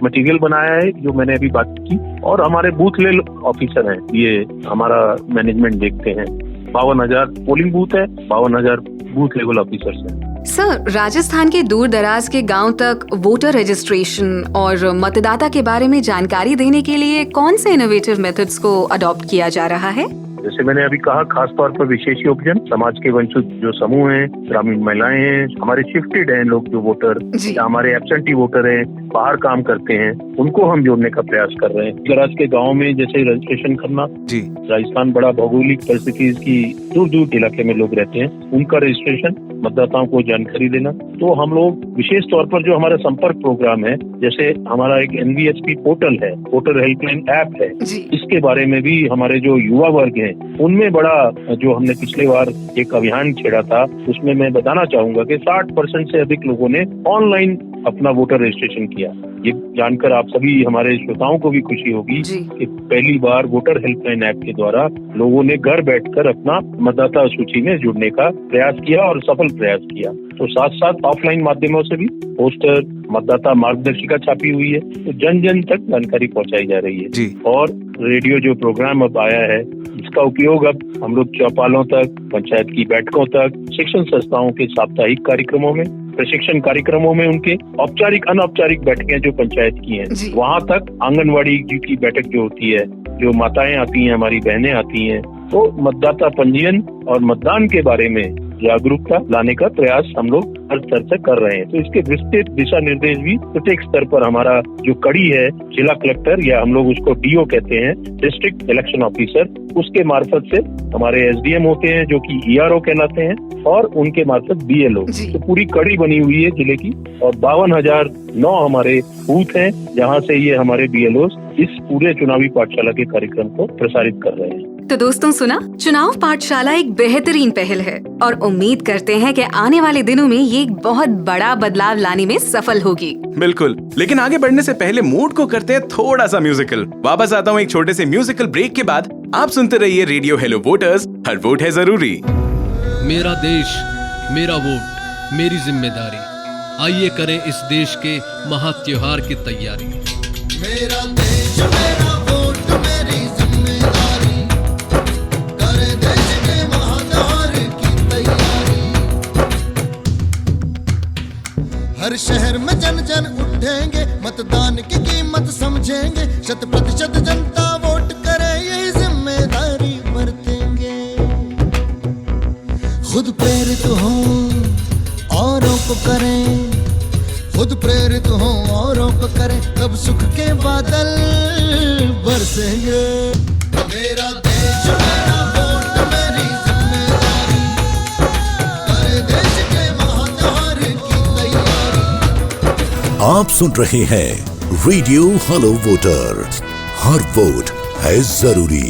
S25: मटेरियल बनाया है जो मैंने अभी बात की, और हमारे बूथ लेवल ऑफिसर हैं, ये हमारा मैनेजमेंट देखते हैं। 52,000 पोलिंग बूथ है, 52,000 बूथ लेवल ऑफिसर्स हैं।
S3: सर, राजस्थान के दूर दराज के गांव तक वोटर रजिस्ट्रेशन और मतदाता के बारे में जानकारी देने के लिए कौन से इनोवेटिव मेथड्स को अडॉप्ट किया जा रहा है?
S25: जैसे मैंने अभी कहा, खास तौर पर विशेष योग्यजन, समाज के वंचित जो समूह हैं, ग्रामीण महिलाएं हैं, हमारे शिफ्टेड हैं लोग जो वोटर, या हमारे एब्सेंटी वोटर हैं, बाहर काम करते हैं, उनको हम जोड़ने का प्रयास कर रहे हैं। दराज के गाँव में जैसे रजिस्ट्रेशन करना, राजस्थान बड़ा भौगोलिक परिस्थिति की दूर दूर इलाके में लोग रहते हैं, उनका रजिस्ट्रेशन, मतदाताओं को जानकारी देना। तो हम लोग विशेष तौर पर जो हमारा संपर्क प्रोग्राम है, जैसे हमारा एक NVSP पोर्टल है, वोटर हेल्पलाइन ऐप है, इसके बारे में भी हमारे जो युवा वर्ग है उनमें बड़ा जो हमने पिछले बार एक अभियान छेड़ा था, उसमें मैं बताना चाहूंगा कि 60% से अधिक लोगों ने ऑनलाइन अपना वोटर रजिस्ट्रेशन किया। ये जानकर आप सभी हमारे श्रोताओं को भी खुशी होगी कि पहली बार वोटर हेल्पलाइन ऐप के द्वारा लोगों ने घर बैठकर अपना मतदाता सूची में जुड़ने का प्रयास किया और सफल प्रयास किया। तो साथ साथ ऑफलाइन माध्यमों से भी पोस्टर, मतदाता मार्गदर्शिका छापी हुई है, तो जन जन तक जानकारी पहुंचाई जा रही है। और रेडियो जो प्रोग्राम अब आया है, इसका उपयोग अब हम लोग चौपालों तक, पंचायत की बैठकों तक, शिक्षण संस्थाओं के साप्ताहिक कार्यक्रमों में, प्रशिक्षण कार्यक्रमों में, उनके औपचारिक अनौपचारिक बैठकें जो पंचायत की हैं, वहाँ तक आंगनवाड़ी की बैठक जो होती है, जो माताएं आती हैं, हमारी बहनें आती हैं, तो मतदाता पंजीयन और मतदान के बारे में जागरूकता लाने का प्रयास हम लोग हर स्तर से कर रहे हैं। तो इसके विस्तृत दिशा निर्देश भी प्रत्येक स्तर पर हमारा जो कड़ी है, जिला कलेक्टर या हम लोग उसको DO कहते हैं, डिस्ट्रिक्ट इलेक्शन ऑफिसर, उसके मार्फत से हमारे SDM होते हैं जो कि ERO कहलाते हैं, और उनके मार्फत BLO। तो पूरी कड़ी बनी हुई है जिले की, और 52,009 हमारे बूथ हैं जहाँ से ये हमारे BLOs इस पूरे चुनावी पाठशाला के कार्यक्रम को प्रसारित कर रहे हैं।
S3: तो दोस्तों, सुना, चुनाव पाठशाला एक बेहतरीन पहल है और उम्मीद करते हैं कि आने वाले दिनों में ये एक बहुत बड़ा बदलाव लाने में सफल होगी।
S4: बिल्कुल, लेकिन आगे बढ़ने से पहले मूड को करते हैं थोड़ा सा म्यूजिकल। वापस आता हूँ एक छोटे से म्यूजिकल ब्रेक के बाद। आप सुनते रहिए रेडियो हेलो वोटर्स, हर वोट है जरूरी।
S7: मेरा देश, मेरा वोट, मेरी जिम्मेदारी। आइए करें इस देश के महा त्योहार की तैयारी।
S8: मेरा देश, मेरा वोट, मेरी जिम्मेदारी, करे देश के महात्यार की तैयारी। ढूंढेंगे, मतदान की कीमत समझेंगे, 100% जनता वोट करे यही जिम्मेदारी बरतेंगे। खुद प्रेरित हो औरों को करें, खुद प्रेरित हो औरों को करें, तब सुख के बादल बरसेंगे। मेरा देश मेरा वोट मेरी जिम्मेदारी, करे देश के महात्यार की तैयारी।
S16: आप सुन रहे हैं रेडियो हेलो वोटर, हर वोट है जरूरी।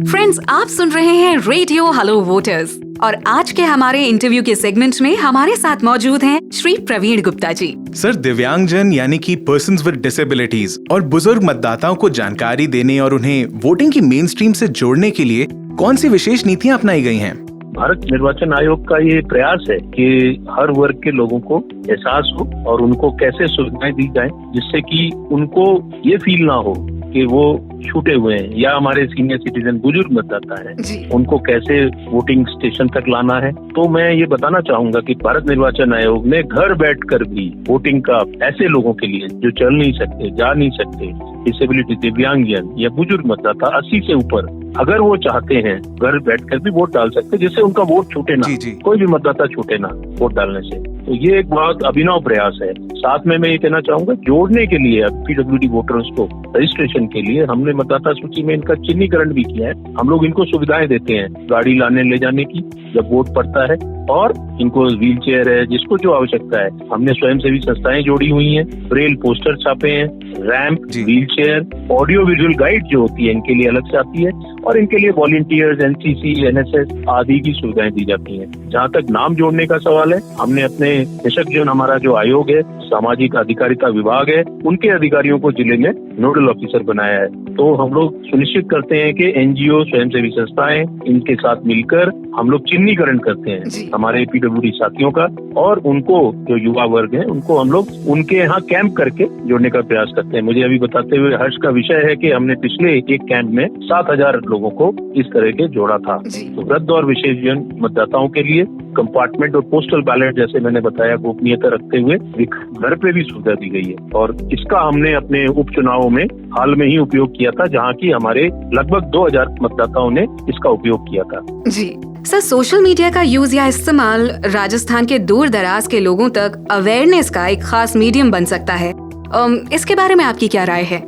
S3: फ्रेंड्स, आप सुन रहे हैं रेडियो हेलो वोटर्स और आज के हमारे इंटरव्यू के सेगमेंट में हमारे साथ मौजूद हैं श्री प्रवीण गुप्ता जी।
S4: सर, दिव्यांगजन यानी कि पर्सन्स विद डिसेबिलिटीज और बुजुर्ग मतदाताओं को जानकारी देने और उन्हें वोटिंग की मेन स्ट्रीम से जोड़ने के लिए कौन सी विशेष नीतियां अपनाई गई हैं?
S25: भारत निर्वाचन आयोग का ये प्रयास है कि हर वर्ग के लोगों को एहसास हो और उनको कैसे सुविधाएं दी जाएं, जिससे कि उनको ये फील ना हो कि वो छूटे हुए हैं, या हमारे सीनियर सिटीजन बुजुर्ग मतदाता हैं, उनको कैसे वोटिंग स्टेशन तक लाना है। तो मैं ये बताना चाहूंगा कि भारत निर्वाचन आयोग ने घर बैठकर भी वोटिंग का ऐसे लोगों के लिए जो चल नहीं सकते, जा नहीं सकते, डिसेबिलिटी, दिव्यांगजन या बुजुर्ग मतदाता 80 से ऊपर, अगर वो चाहते हैं घर बैठकर भी वोट डाल सकते, जिससे उनका वोट छूटे ना, कोई भी मतदाता छूटे ना वोट डालने से। तो ये एक बहुत अभिनव प्रयास है। साथ में मैं ये कहना चाहूंगा, जोड़ने के लिए पीडब्ल्यूडी वोटर्स को रजिस्ट्रेशन के लिए हमने मतदाता सूची में इनका चिन्हीकरण भी किया है। हम लोग इनको सुविधाएं देते हैं, गाड़ी लाने ले जाने की जब वोट पड़ता है, और इनको व्हील चेयर है, जिसको जो आवश्यकता है। हमने स्वयंसेवी संस्थाएं जोड़ी हुई हैं, ब्रेल पोस्टर छापे हैं, ramp, wheel chair, audio visual guide जो होती है इनके लिए अलग से आती है, और इनके लिए वॉलंटियर्स, एनसीसी, एनएसएस आदि की सुविधाएं दी जाती हैं। जहाँ तक नाम जोड़ने का सवाल है, हमने अपने निशक्तजन, हमारा जो आयोग है, सामाजिक अधिकारिता विभाग है, उनके अधिकारियों को जिले में नोडल ऑफिसर बनाया है। तो हम लोग सुनिश्चित करते हैं कि एनजीओ, स्वयंसेवी संस्थाएं, इनके साथ मिलकर हम लोग चिन्हीकरण करते हैं हमारे पीडब्ल्यूडी साथियों का, और उनको जो युवा वर्ग है उनको हम लोग उनके यहाँ कैंप करके जोड़ने का प्रयास करते हैं। मुझे अभी बताते हुए हर्ष का विषय है कि हमने पिछले एक कैंप में 7000 लोगों को इस तरह के जोड़ा था। तो वृद्ध और विशेषजन मतदाताओं के लिए कंपार्टमेंट और पोस्टल बैलेट, जैसे मैंने बताया, गोपनीयता रखते हुए घर पे भी सुविधा दी गई है, और इसका हमने अपने उपचुनावों में हाल में ही उपयोग किया था, जहाँ की हमारे लगभग 2000 मतदाताओं ने इसका उपयोग किया था।
S3: जी सर, सोशल मीडिया का यूज या इस्तेमाल राजस्थान के दूर दराज के लोगों तक अवेयरनेस का एक खास मीडियम बन सकता है। इसके बारे में आपकी क्या राय है?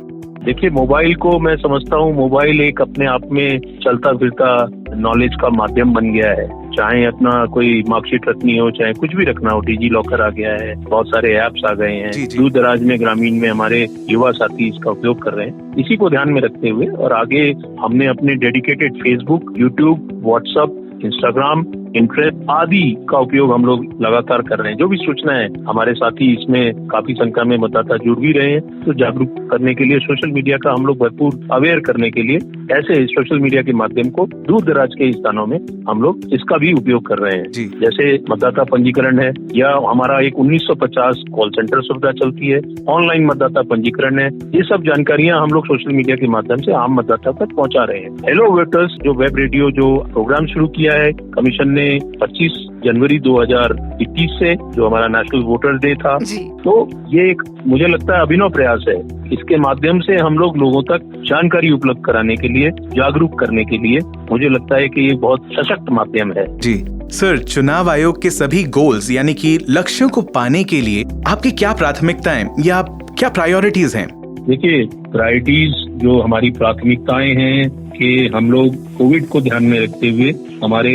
S25: देखिए, मोबाइल को मैं समझता हूँ, मोबाइल एक अपने आप में चलता फिरता नॉलेज का माध्यम बन गया है। चाहे अपना कोई मार्कशीट रखनी हो, चाहे कुछ भी रखना हो, डिजी लॉकर आ गया है, बहुत सारे ऐप्स आ गए हैं। दूर दराज में, ग्रामीण में हमारे युवा साथी इसका उपयोग कर रहे हैं। इसी को ध्यान में रखते हुए और आगे हमने अपने dedicated Facebook, YouTube, WhatsApp, Instagram, interest आदि का उपयोग हम लोग लगातार कर रहे हैं। जो भी सूचना है, हमारे साथी इसमें काफी संख्या में मतदाता जुड़ भी रहे हैं। तो जागरूक करने के लिए सोशल मीडिया का हम लोग भरपूर अवेयर करने के लिए ऐसे सोशल मीडिया के माध्यम को दूर दराज के स्थानों में हम लोग इसका भी उपयोग कर रहे हैं। जैसे मतदाता पंजीकरण है, या हमारा एक 1950 कॉल सेंटर सुविधा चलती है, ऑनलाइन मतदाता पंजीकरण है। ये सब जानकारियां हम लोग सोशल मीडिया के माध्यम से आम मतदाता तक पहुंचा रहे हैं। हेलो वोटर्स जो वेब रेडियो जो प्रोग्राम शुरू किया है कमीशन ने 25 जनवरी 2021 से, जो हमारा नेशनल वोटर डे था, तो ये एक मुझे लगता है अभिनव प्रयास है। इसके माध्यम से हम लोग लोगों तक जानकारी उपलब्ध कराने के लिए, जागरूक करने के लिए, मुझे लगता है कि ये बहुत सशक्त माध्यम है।
S4: जी सर, चुनाव आयोग के सभी गोल्स यानी कि लक्ष्यों को पाने के लिए आपकी क्या प्राथमिकताएं या क्या प्रायोरिटीज हैं?
S25: देखिए, प्रायोरिटीज जो हमारी प्राथमिकताएं हैं कि हम लोग कोविड को ध्यान में रखते हुए हमारे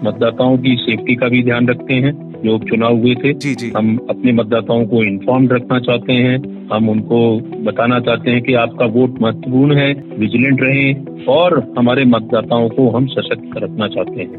S25: मतदाताओं की सेफ्टी का भी ध्यान रखते हैं। जो चुनाव हुए थे, हम अपने मतदाताओं को इन्फॉर्म्ड रखना चाहते हैं। हम उनको बताना चाहते हैं कि आपका वोट महत्वपूर्ण है, विजिलेंट रहें, और हमारे मतदाताओं को हम सशक्त रखना चाहते हैं।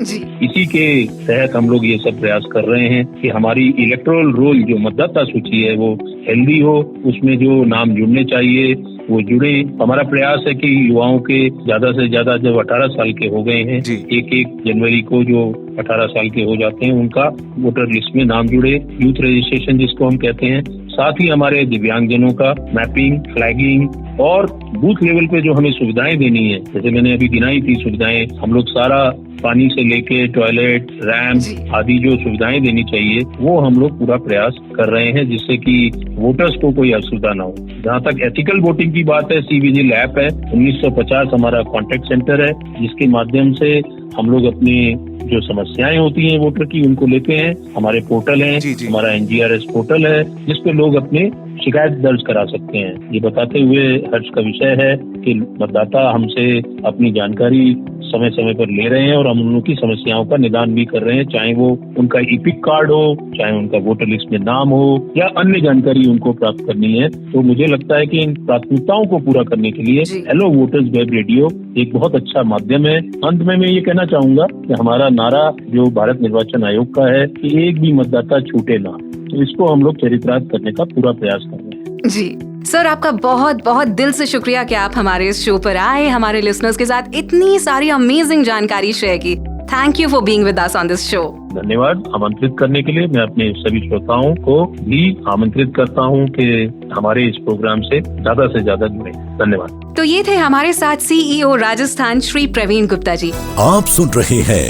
S25: इसी के तहत हम लोग ये सब प्रयास कर रहे हैं कि हमारी इलेक्टोरल रोल जो मतदाता सूची है वो हेल्दी हो, उसमें जो नाम जुड़ने चाहिए वो जुड़े। हमारा प्रयास है कि युवाओं के ज्यादा से ज्यादा जब 18 साल के हो गए हैं, 1 जनवरी को जो 18 साल के हो जाते हैं उनका वोटर लिस्ट में नाम जुड़े। यूथ रजिस्ट्रेशन जिसको हम कहते हैं, साथ ही हमारे दिव्यांगजनों का मैपिंग, फ्लैगिंग और बूथ लेवल पे जो हमें सुविधाएं देनी है, जैसे मैंने अभी गिनाई थी सुविधाएं, हम लोग सारा पानी से लेके टॉयलेट, रैंप आदि जो सुविधाएं देनी चाहिए वो हम लोग पूरा प्रयास कर रहे हैं, जिससे कि वोटर्स को कोई असुविधा ना हो। जहाँ तक एथिकल वोटिंग की बात है, CVGIL ऐप है, 1950 हमारा कॉन्टेक्ट सेंटर है, जिसके माध्यम से हम लोग अपनी जो समस्याएं होती हैं वोटर की उनको लेते हैं। हमारे पोर्टल है, हमारा NGRS पोर्टल है, जिसपे लोग अपने शिकायत दर्ज करा सकते हैं। ये बताते हुए हर्ष का विषय है कि मतदाता हमसे अपनी जानकारी समय समय पर ले रहे हैं और हम उनकी समस्याओं का निदान भी कर रहे हैं, चाहे वो उनका EPIC कार्ड हो, चाहे उनका वोटर लिस्ट में नाम हो या अन्य जानकारी उनको प्राप्त करनी है। तो मुझे लगता है कि इन प्राथमिकताओं को पूरा करने के लिए हेलो वोटर्स वेब रेडियो एक बहुत अच्छा माध्यम है। अंत में मैं ये कहना चाहूंगा कि हमारा नारा जो भारत निर्वाचन आयोग का है कि एक भी मतदाता छूटे ना, तो इसको हम लोग चरितार्थ करने का पूरा प्रयास कर रहे हैं।
S3: जी सर, आपका बहुत बहुत दिल से शुक्रिया कि आप हमारे इस शो पर आए, हमारे लिसनर्स के साथ इतनी सारी अमेजिंग जानकारी शेयर की। Thank you for being with us on this show.
S25: धन्यवाद आमंत्रित करने के लिए। मैं अपने सभी श्रोताओं को भी आमंत्रित करता हूं कि हमारे इस प्रोग्राम से ज्यादा जुड़े। धन्यवाद।
S3: तो ये थे हमारे साथ CEO राजस्थान श्री प्रवीण गुप्ता जी।
S16: आप सुन रहे हैं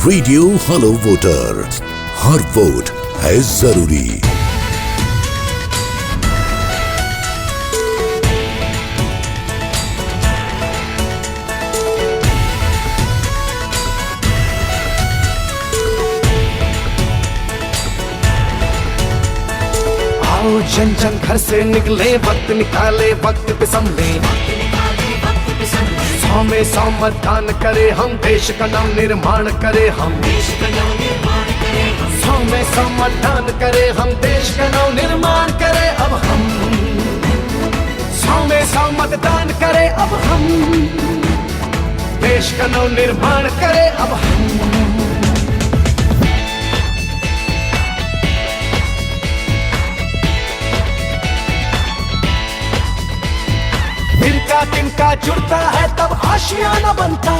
S16: रेडियो हेलो वोटर, हर वोट है जरूरी।
S1: जन जन घर से निकले, वक्त निकाले, वक्त पे संभले, 100 में 100 मतदान करे हम, देश का नव निर्माण करे हम, 100 में 100 मतदान करे हम, देश का नव निर्माण करे अब हम, 100 में 100 मतदान करे अब हम, देश का नव निर्माण करे अब हम। तिनका जुड़ता है तब आशियाना बनता,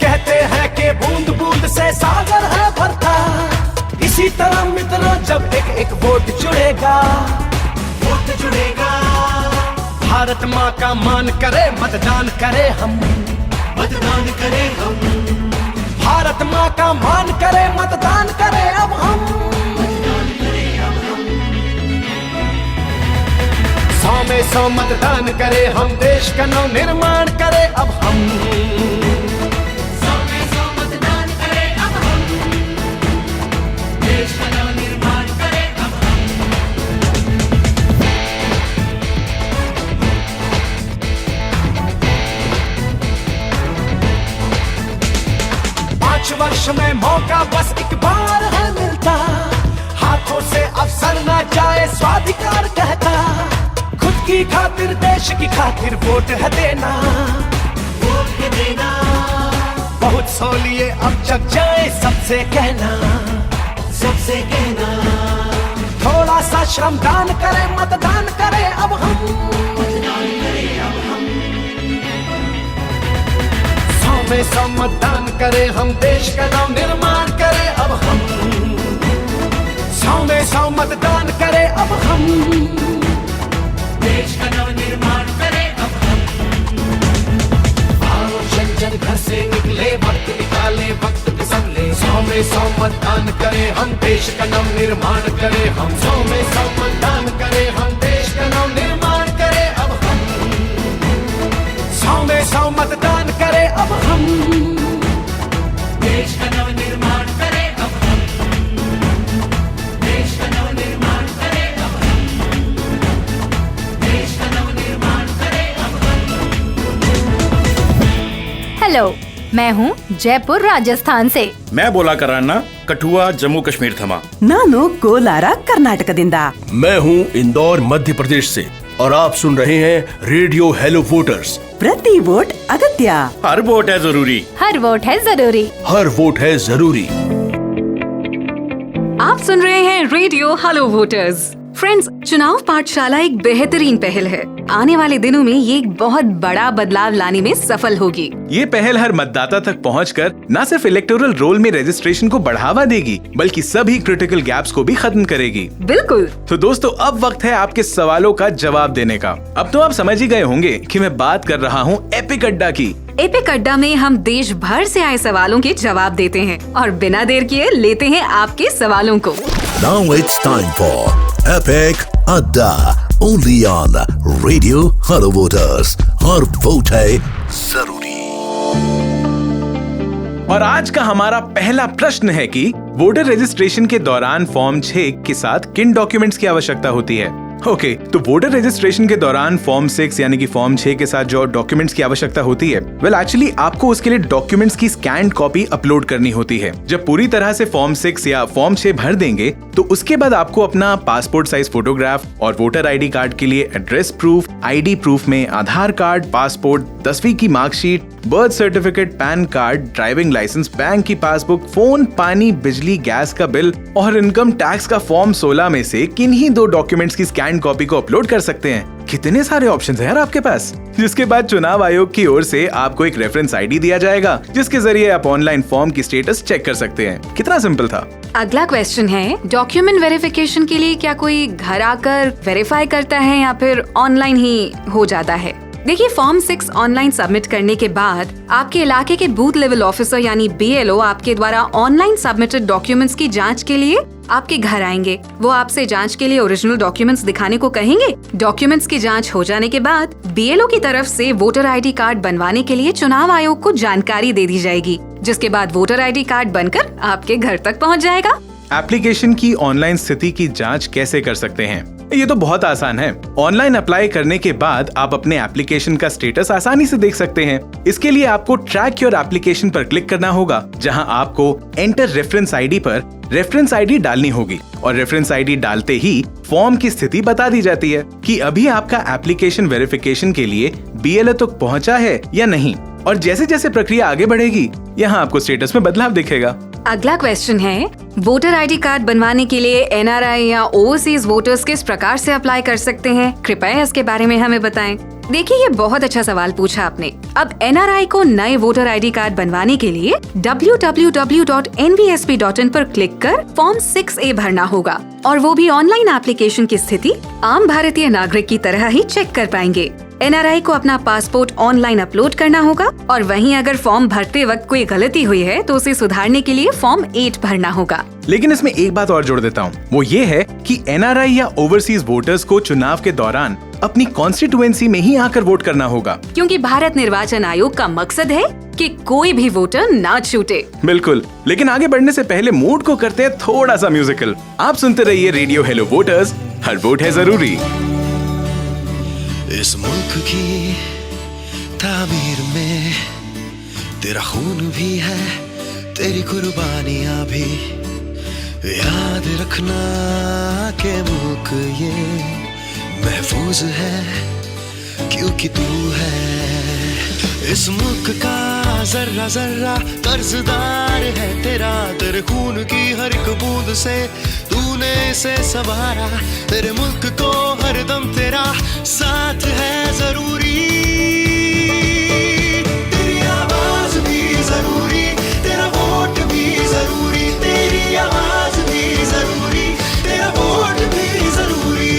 S1: कहते हैं कि बूंद बूंद से सागर है भरता। इसी तरह मित्रों जब एक एक वोट जुड़ेगा, भारत माँ का मान करे, मतदान करे हम, भारत माँ का मान करे, मतदान करे अब हम, 100 में 100 मतदान करे हम, देश का नव निर्माण करे अब हम, 100 में 100 मतदान करे अब हम, देश का नव निर्माण करे अब हम। 5 वर्ष में मौका बस एक बार है मिलता, हाथों से अवसर न जाए स्वाधिकार कहता, की खातिर देश की खातिर वोट है देना, बहुत सो लिए अब जग जाए सबसे कहना, थोड़ा सा श्रमदान करे, मतदान करे अब हम, 100 में 100 मतदान करे हम, देश का नव निर्माण करे अब हम, 100 में 100 मतदान करे अब हम, देश का नव निर्माण करे अब हम। आओ जन जन घर से निकले, वक्त निकाले, वक्त पे संभले, 100 में 100 मतदान करे हम, देश का नव निर्माण करे हम, 100 में 100 मतदान करे हम, देश का नव निर्माण करे अब हम, 100 में 100 मतदान करे अब हम, देश का नव निर्माण करे अब हम, देश का नव निर्माण करे अब हम, देश का नव निर्माण करे अब हम।
S13: हेलो, मैं हूँ जयपुर राजस्थान से।
S14: मैं बोला कराना कठुआ जम्मू कश्मीर थमा।
S15: नानु कोलारा कर्नाटक दिंदा।
S11: मैं हूँ इंदौर मध्य प्रदेश से और आप सुन रहे हैं रेडियो हेलो वोटर्स।
S15: प्रति वोट अगत्या।
S14: हर वोट है जरूरी।
S13: हर वोट है जरूरी।
S11: हर वोट है जरूरी।
S3: आप सुन रहे हैं रेडियो हेलो वोटर्स। फ्रेंड्स, चुनाव पाठशाला एक बेहतरीन पहल है आने वाले दिनों में ये एक बहुत बड़ा बदलाव लाने में सफल होगी।
S4: ये पहल हर मतदाता तक पहुंचकर न सिर्फ इलेक्टोरल रोल में रजिस्ट्रेशन को बढ़ावा देगी, बल्कि सभी क्रिटिकल गैप्स को भी खत्म करेगी।
S3: बिल्कुल।
S4: तो दोस्तों, अब वक्त है आपके सवालों का जवाब देने का। अब तो आप समझ ही गए होंगे कि मैं बात कर रहा हूँ एपिक अड्डा की।
S3: एपिक अड्डा में हम देश भर से आए सवालों के जवाब देते हैं और बिना देर किए लेते हैं आपके सवालों को।
S16: Now it's time for Epic Adda, only on Radio Hello Voters। Her vote है जरूरी।
S4: और आज का हमारा पहला प्रश्न है कि वोटर रजिस्ट्रेशन के दौरान फॉर्म 6 के साथ किन डॉक्यूमेंट्स की आवश्यकता होती है। ओके, तो वोटर रजिस्ट्रेशन के दौरान फॉर्म 6 यानी कि फॉर्म 6 के साथ जो डॉक्यूमेंट्स की आवश्यकता होती है, वेल एक्चुअली आपको उसके लिए डॉक्यूमेंट्स की स्कैन्ड कॉपी अपलोड करनी होती है। जब पूरी तरह से फॉर्म 6 या फॉर्म 6 भर देंगे तो उसके बाद आपको अपना पासपोर्ट साइज फोटोग्राफ और वोटर आईडी कार्ड के लिए एड्रेस प्रूफ, आईडी प्रूफ में आधार कार्ड, पासपोर्ट, 10वीं की marksheet, birth certificate, pan card, driving licence, bank की पासबुक, फोन, पानी, बिजली, गैस का बिल और इनकम टैक्स का फॉर्म 16 में से किन्हीं 2 डॉक्यूमेंट्स की स्कैन कॉपी को अपलोड कर सकते हैं। कितने सारे ऑप्शंस हैं यार आपके पास। जिसके बाद चुनाव आयोग की ओर से आपको एक रेफरेंस आईडी दिया जाएगा, जिसके जरिए आप ऑनलाइन फॉर्म की स्टेटस चेक कर सकते हैं। कितना सिंपल था।
S3: अगला क्वेश्चन है, डॉक्यूमेंट वेरिफिकेशन के लिए क्या कोई घर आकर वेरीफाई करता है या फिर ऑनलाइन ही हो जाता है? देखिए, फॉर्म 6 ऑनलाइन सबमिट करने के बाद आपके इलाके के बूथ लेवल ऑफिसर यानी BLO आपके द्वारा ऑनलाइन सबमिटेड डॉक्यूमेंट्स की जांच के लिए आपके घर आएंगे। वो आपसे जांच के लिए ओरिजिनल डॉक्यूमेंट्स दिखाने को कहेंगे। डॉक्यूमेंट्स की जांच हो जाने के बाद BLO की तरफ से वोटर आईडी कार्ड बनवाने के लिए चुनाव आयोग को जानकारी दे दी जाएगी, जिसके बाद वोटर आईडी कार्ड बनकर आपके घर तक पहुंच जाएगा।
S4: एप्लीकेशन की ऑनलाइन स्थिति की जांच कैसे कर सकते हैं? ये तो बहुत आसान है। ऑनलाइन अप्लाई करने के बाद आप अपने एप्लीकेशन का स्टेटस आसानी से देख सकते हैं। इसके लिए आपको ट्रैक योर एप्लीकेशन पर क्लिक करना होगा, जहां आपको एंटर रेफरेंस आईडी पर रेफरेंस आईडी डालनी होगी और रेफरेंस आईडी डालते ही फॉर्म की स्थिति बता दी जाती है कि अभी आपका एप्लीकेशन वेरिफिकेशन के लिए BLO तक पहुंचा है या नहीं। और जैसे जैसे प्रक्रिया आगे बढ़ेगी, यहाँ आपको स्टेटस में बदलाव दिखेगा।
S3: अगला क्वेश्चन है, वोटर आईडी कार्ड बनवाने के लिए NRI या ओवरसीज वोटर्स किस प्रकार से अप्लाई कर सकते हैं? कृपया इसके बारे में हमें बताएं। देखिए, ये बहुत अच्छा सवाल पूछा आपने। अब NRI को नए वोटर आईडी कार्ड बनवाने के लिए www.nvsp.in पर क्लिक कर फॉर्म 6A भरना होगा और वो भी ऑनलाइन एप्लीकेशन की स्थिति आम भारतीय नागरिक की तरह ही चेक कर पाएंगे। NRI को अपना पासपोर्ट ऑनलाइन अपलोड करना होगा और वहीं अगर फॉर्म भरते वक्त कोई गलती हुई है तो उसे सुधारने के लिए फॉर्म 8 भरना होगा।
S4: लेकिन इसमें एक बात और जोड़ देता हूँ, वो ये है कि NRI या ओवरसीज वोटर्स को चुनाव के दौरान अपनी कॉन्स्टिट्यूएंसी में ही आकर वोट करना होगा,
S3: क्योंकि भारत निर्वाचन आयोग का मकसद है कि कोई भी वोटर ना छूटे।
S4: बिल्कुल। लेकिन आगे बढ़ने से पहले मूड को करते हैं थोड़ा सा म्यूजिकल। आप सुनते रहिए रेडियो हेलो वोटर्स, हर वोट है जरूरी।
S24: इस मुल्क की तामीर में तेरा खून भी है, तेरी कुर्बानियां भी। याद रखना के मुल्क ये महफूज है क्योंकि तू है। इस मुल्क का जर्रा जर्रा कर्जदार है तेरा, तेरे खून की हर एक बूंद से तूने इसे संवारा। तेरे मुल्क को हरदम तेरा साथ है जरूरी। तेरी आवाज भी जरूरी, तेरा वोट भी जरूरी। तेरी आवाज भी जरूरी, तेरा वोट भी जरूरी।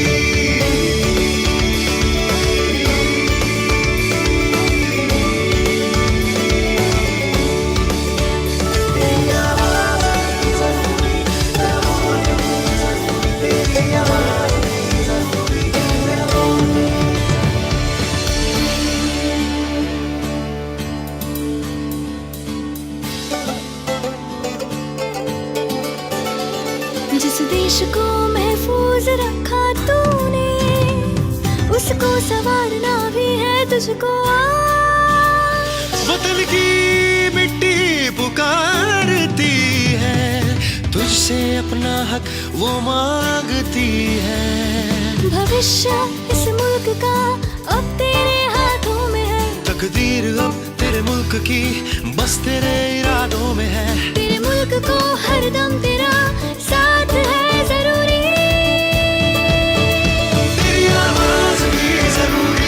S9: जिस देश को महफूज रखा तूने, उसको संवारना भी है तुझको।
S24: वतन की मिट्टी पुकारती है, तुझसे अपना हक वो मांगती है।
S9: भविष्य इस मुल्क का अब तेरे हाथों में है,
S24: तकदीर अब तेरे मुल्क की बस तेरे इरादों में है।
S9: तेरे मुल्क को हरदम तेरा साथ है जरूरी।
S24: तेरी आवाज भी जरूरी,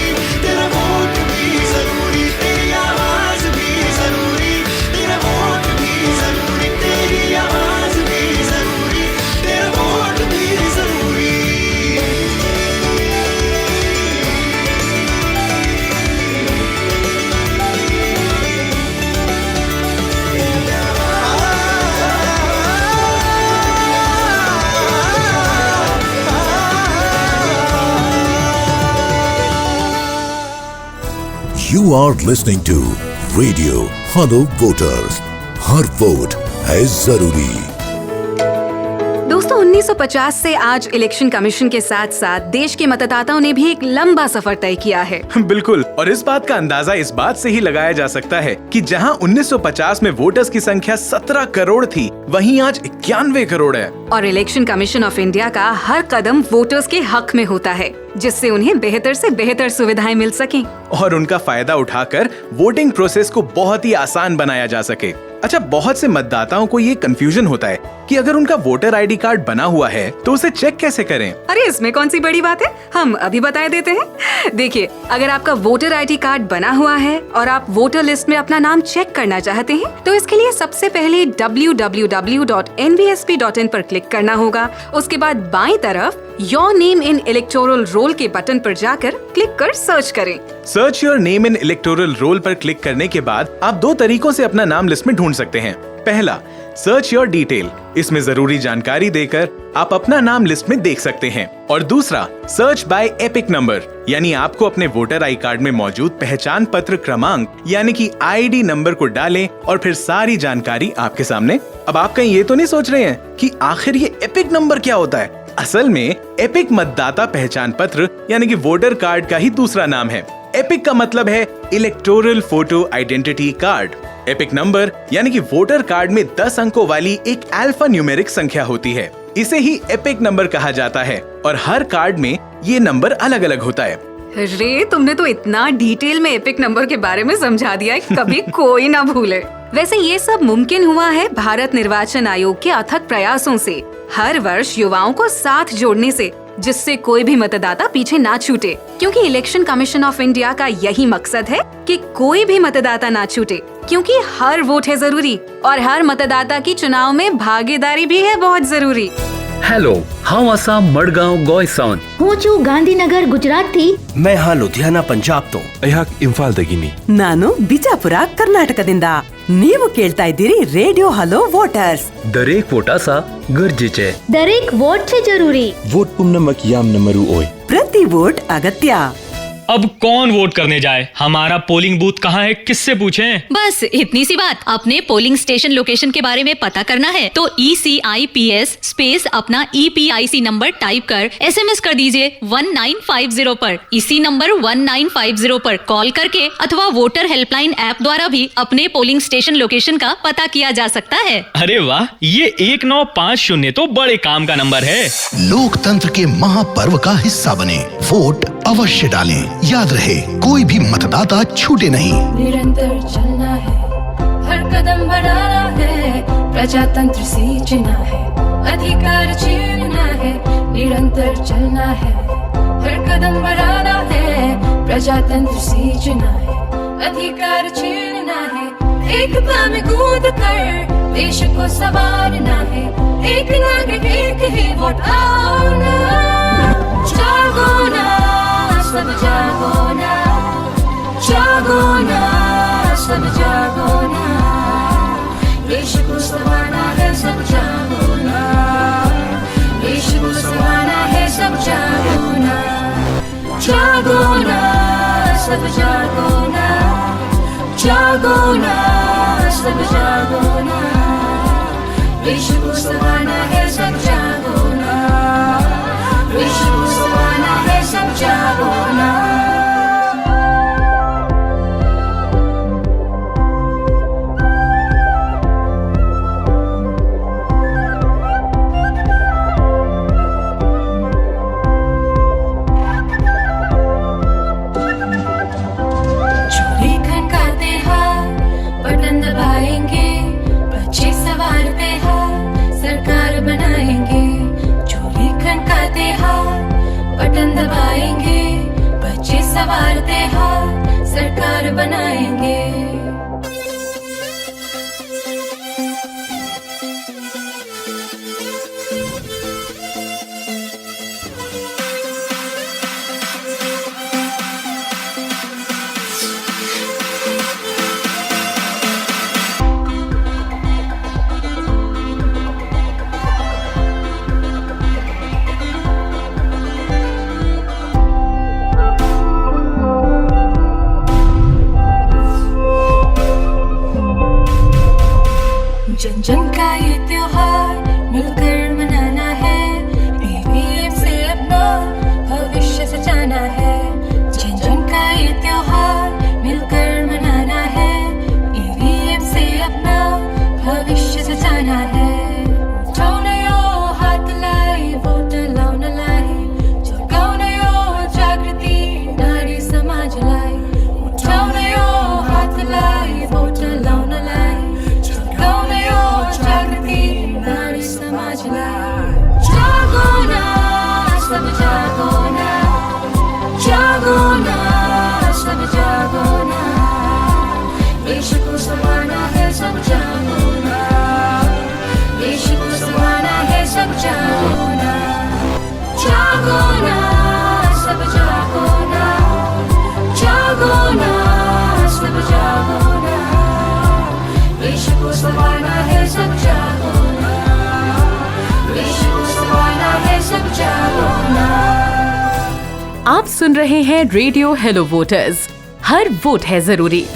S16: You are listening to Radio Hello Voters. Her vote है जरूरी।
S3: दोस्तों 1950 से आज इलेक्शन कमीशन के साथ साथ देश के मतदाताओं ने भी एक लंबा सफर तय किया है।
S4: बिल्कुल, और इस बात का अंदाजा इस बात से ही लगाया जा सकता है कि जहां 1950 में वोटर्स की संख्या 17 करोड़ थी, वहीं आज 91 करोड़ है।
S3: और इलेक्शन कमीशन ऑफ इंडिया का हर कदम वोटर्स के हक में होता है, जिससे उन्हें बेहतर से बेहतर सुविधाएं मिल सकें
S4: और उनका फायदा उठाकर वोटिंग प्रोसेस को बहुत ही आसान बनाया जा सके। अच्छा, बहुत से मतदाताओं को ये कंफ्यूजन होता है कि अगर उनका वोटर आईडी कार्ड बना हुआ है तो उसे चेक कैसे करें?
S3: अरे इसमें कौन सी बड़ी बात है, हम अभी बता देते हैं। देखिए, अगर आपका वोटर आईडी कार्ड बना हुआ है और आप वोटर लिस्ट में अपना नाम चेक करना चाहते हैं, तो इसके लिए सबसे पहले www.nvsp.in पर क्लिक करना होगा। उसके बाद बाईं तरफ your name in electoral roll के बटन पर जाकर क्लिक कर सर्च करें।
S4: Search your name in electoral roll पर क्लिक करने के बाद आप दो तरीकों से अपना नाम लिस्ट में ढूंढ सकते हैं। पहला, सर्च योर डिटेल, इसमें जरूरी जानकारी देकर आप अपना नाम लिस्ट में देख सकते हैं। और दूसरा, सर्च बाय एपिक नंबर, यानी आपको अपने वोटर आई कार्ड में मौजूद पहचान पत्र क्रमांक यानी कि आईडी नंबर को डालें और फिर सारी जानकारी आपके सामने। अब आप कहीं ये तो नहीं सोच रहे हैं कि आखिर ये एपिक नंबर क्या होता है? असल में एपिक मतदाता पहचान पत्र यानी कि वोटर कार्ड का ही दूसरा नाम है। एपिक का मतलब है electoral photo identity card. Epic number यानी कि वोटर कार्ड में 10 अंकों वाली एक अल्फा न्यूमेरिक संख्या होती है, इसे ही एपिक नंबर कहा जाता है। और हर कार्ड में ये नंबर अलग अलग होता है।
S3: रे, तुमने तो इतना डिटेल में एपिक नंबर के बारे में समझा दिया है, कभी कोई ना भूले। वैसे ये सब मुमकिन हुआ है भारत निर्वाचन आयोग के अथक प्रयासों से, हर वर्ष युवाओं को साथ जोड़ने से, जिससे कोई भी मतदाता पीछे ना छूटे। क्योंकि इलेक्शन कमीशन ऑफ इंडिया का यही मकसद है कि कोई भी मतदाता ना छूटे, क्योंकि हर वोट है जरूरी और हर मतदाता की चुनाव में भागीदारी भी है बहुत जरूरी।
S10: हेलो, हम आसाम मडगांव गोयसान
S9: હું છું ગાંધીનગર ગુજરાતથી।
S11: मैं यहाँ लुधियाना पंजाब तो
S12: ಇಂಫಾಲ್ ದಗಿನಿ।
S15: ನಾನು ಬಿಜಾಪುರ ಕರ್ನಾಟಕದಿಂದ। ನೀವು ಕೇಳ್ತಾ ಇದ್ದೀರಿ ರೇಡಿಯೋ ಹಲೋ ವೋಟರ್ಸ್।
S10: दरेक वोटासा गरजेचे।
S9: દરેક વોટ છે જરૂરી।
S12: वोट पुनमक याम नमरू ओय।
S15: ಪ್ರತಿ वोट अगत्या।
S17: अब कौन वोट करने जाए? हमारा पोलिंग बूथ कहाँ है, किससे पूछें?
S18: बस इतनी सी बात, अपने पोलिंग स्टेशन लोकेशन के बारे में पता करना है तो ECIPS स्पेस अपना EPIC नंबर टाइप कर SMS कर दीजिए 1950 पर। इसी नंबर 1950 पर कॉल करके अथवा वोटर हेल्पलाइन ऐप द्वारा भी अपने पोलिंग स्टेशन लोकेशन का पता किया जा सकता है।
S17: अरे वाह, ये 1950 तो बड़े काम का नंबर है।
S16: लोकतंत्र के महापर्व का हिस्सा बने, वोट अवश्य डालें। याद रहे, कोई भी मतदाता छूटे नहीं।
S6: निरंतर चलना है, हर कदम बढ़ाना है, प्रजातंत्र सींचना है, अधिकार छीनना है। निरंतर चलना है, हर कदम बढ़ाना है, प्रजातंत्र सींचना है, अधिकार छीनना है। एकता में कूद कर देश को संवारना है, एक नागरिक एक ही वोट। आओ ना, जागो ना, सब जागो ना, जागो ना, सब जागो ना, देश को संवारना है, सब जागो ना, देश को संवारना है, सब जागो ना, जागो ना, सब जागो ना, जागो ना, सब जागो ना, देश को संवारना है, सब जागो ना, देश को संवारना है, सब जागो ना। चोरी खनकाते हैं, बटन दबाएंगे, बच्चे सवारते हैं, सरकार बनाएंगे। चोरी खनकाते हैं, बटन दबाएंगे, बच्चे सवारते हैं, सरकार बनाएंगे।
S9: जन जन का ये त्योहार मिलकर मनाना है, ईवीएम से अपना भविष्य सजाना है। जन जन का ये त्योहार मिलकर मनाना है, ईवीएम से अपना भविष्य सजाना है। उठाओ नयो हाथ लाई वोट लाउन लाई, जगाओ नयो जागृति नारी समाज लाई। उठाओ नयो हाथ लाई वोट लाउन लाई, जगाओ नयो जागृति नारी समाज लाई। जागो ना सब जागो ना, जागो ना सब जागो ना, देश को संभालना है सब जागो ना, देश को संभालना है सब जागो ना। जागो ना सब जागो ना, जागो ना सब जागो ना, देश को संभालना है सब जागो ना, देश को संभालना है सब जागो ना।
S15: आप सुन रहे हैं रेडियो हेलो वोटर्स, हर वोट है जरूरी।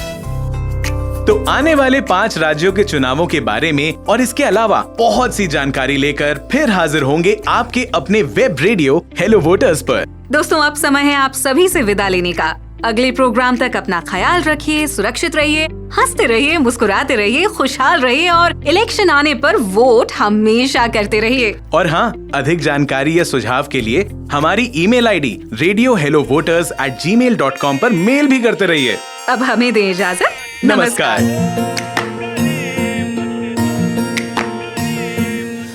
S4: तो आने वाले 5 राज्यों के चुनावों के बारे में और इसके अलावा बहुत सी जानकारी लेकर फिर हाजिर होंगे आपके अपने वेब रेडियो हेलो वोटर्स पर।
S3: दोस्तों, अब समय है आप सभी से विदा लेने का। अगले प्रोग्राम तक अपना ख्याल रखिए, सुरक्षित रहिए, हंसते रहिए, मुस्कुराते रहिए, खुशहाल रहिए और इलेक्शन आने पर वोट हमेशा करते रहिए।
S4: और हाँ, अधिक जानकारी या सुझाव के लिए हमारी ईमेल आईडी radiohellovoters@gmail.com पर मेल भी करते रहिए।
S3: अब हमें दें इजाजत।
S4: नमस्कार।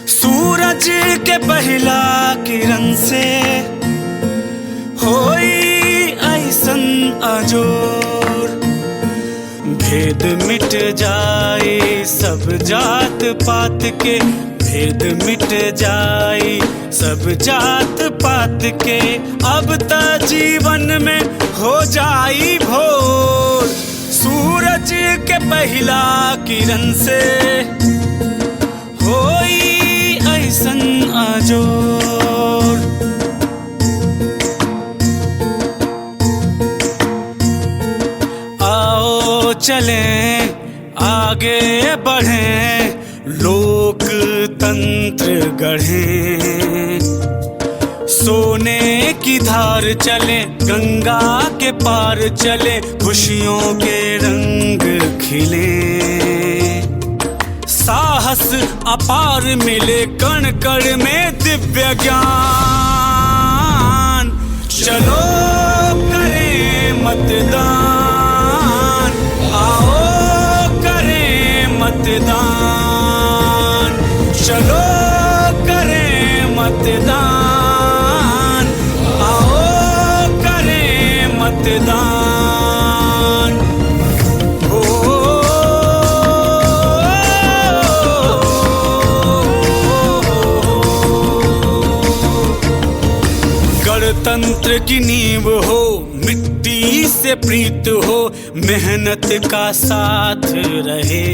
S1: सूरज के पहला किरण से होई ऐसन अजोर, भेद मिट जाए सब जात पात के, भेद मिट जाए सब जात पात के, अब त जीवन में हो जाई भोर। सूरज के पहला किरण से होई ऐसन अजोर। आओ चलें आगे बढ़ें, लोकतंत्र गढ़ें, सोने की धार चले, गंगा के पार चले, खुशियों के रंग खिले, साहस अपार मिले, कण कण में दिव्य ज्ञान। चलो करें मतदान, आओ करें मतदान, चलो करें मतदान, आओ करें मतदान। गणतंत्र की नींव हो, मिट्टी से प्रीत हो, मेहनत का साथ रहे,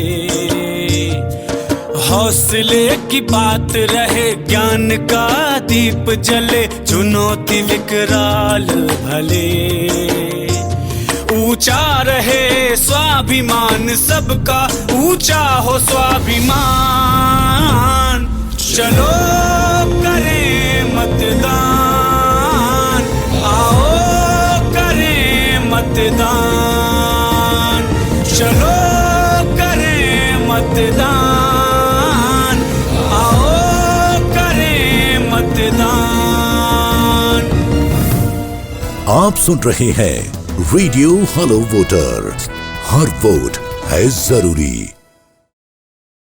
S1: हौसले की बात रहे, ज्ञान का दीप जले, चुनौती विकराल भले, ऊंचा रहे स्वाभिमान सबका, ऊंचा हो स्वाभिमान। चलो करें मतदान, आओ करें मतदान, चलो करें मतदान, आओ करें मतदान।
S16: आप सुन रहे हैं रेडियो हेलो वोटर्स, हर वोट है जरूरी।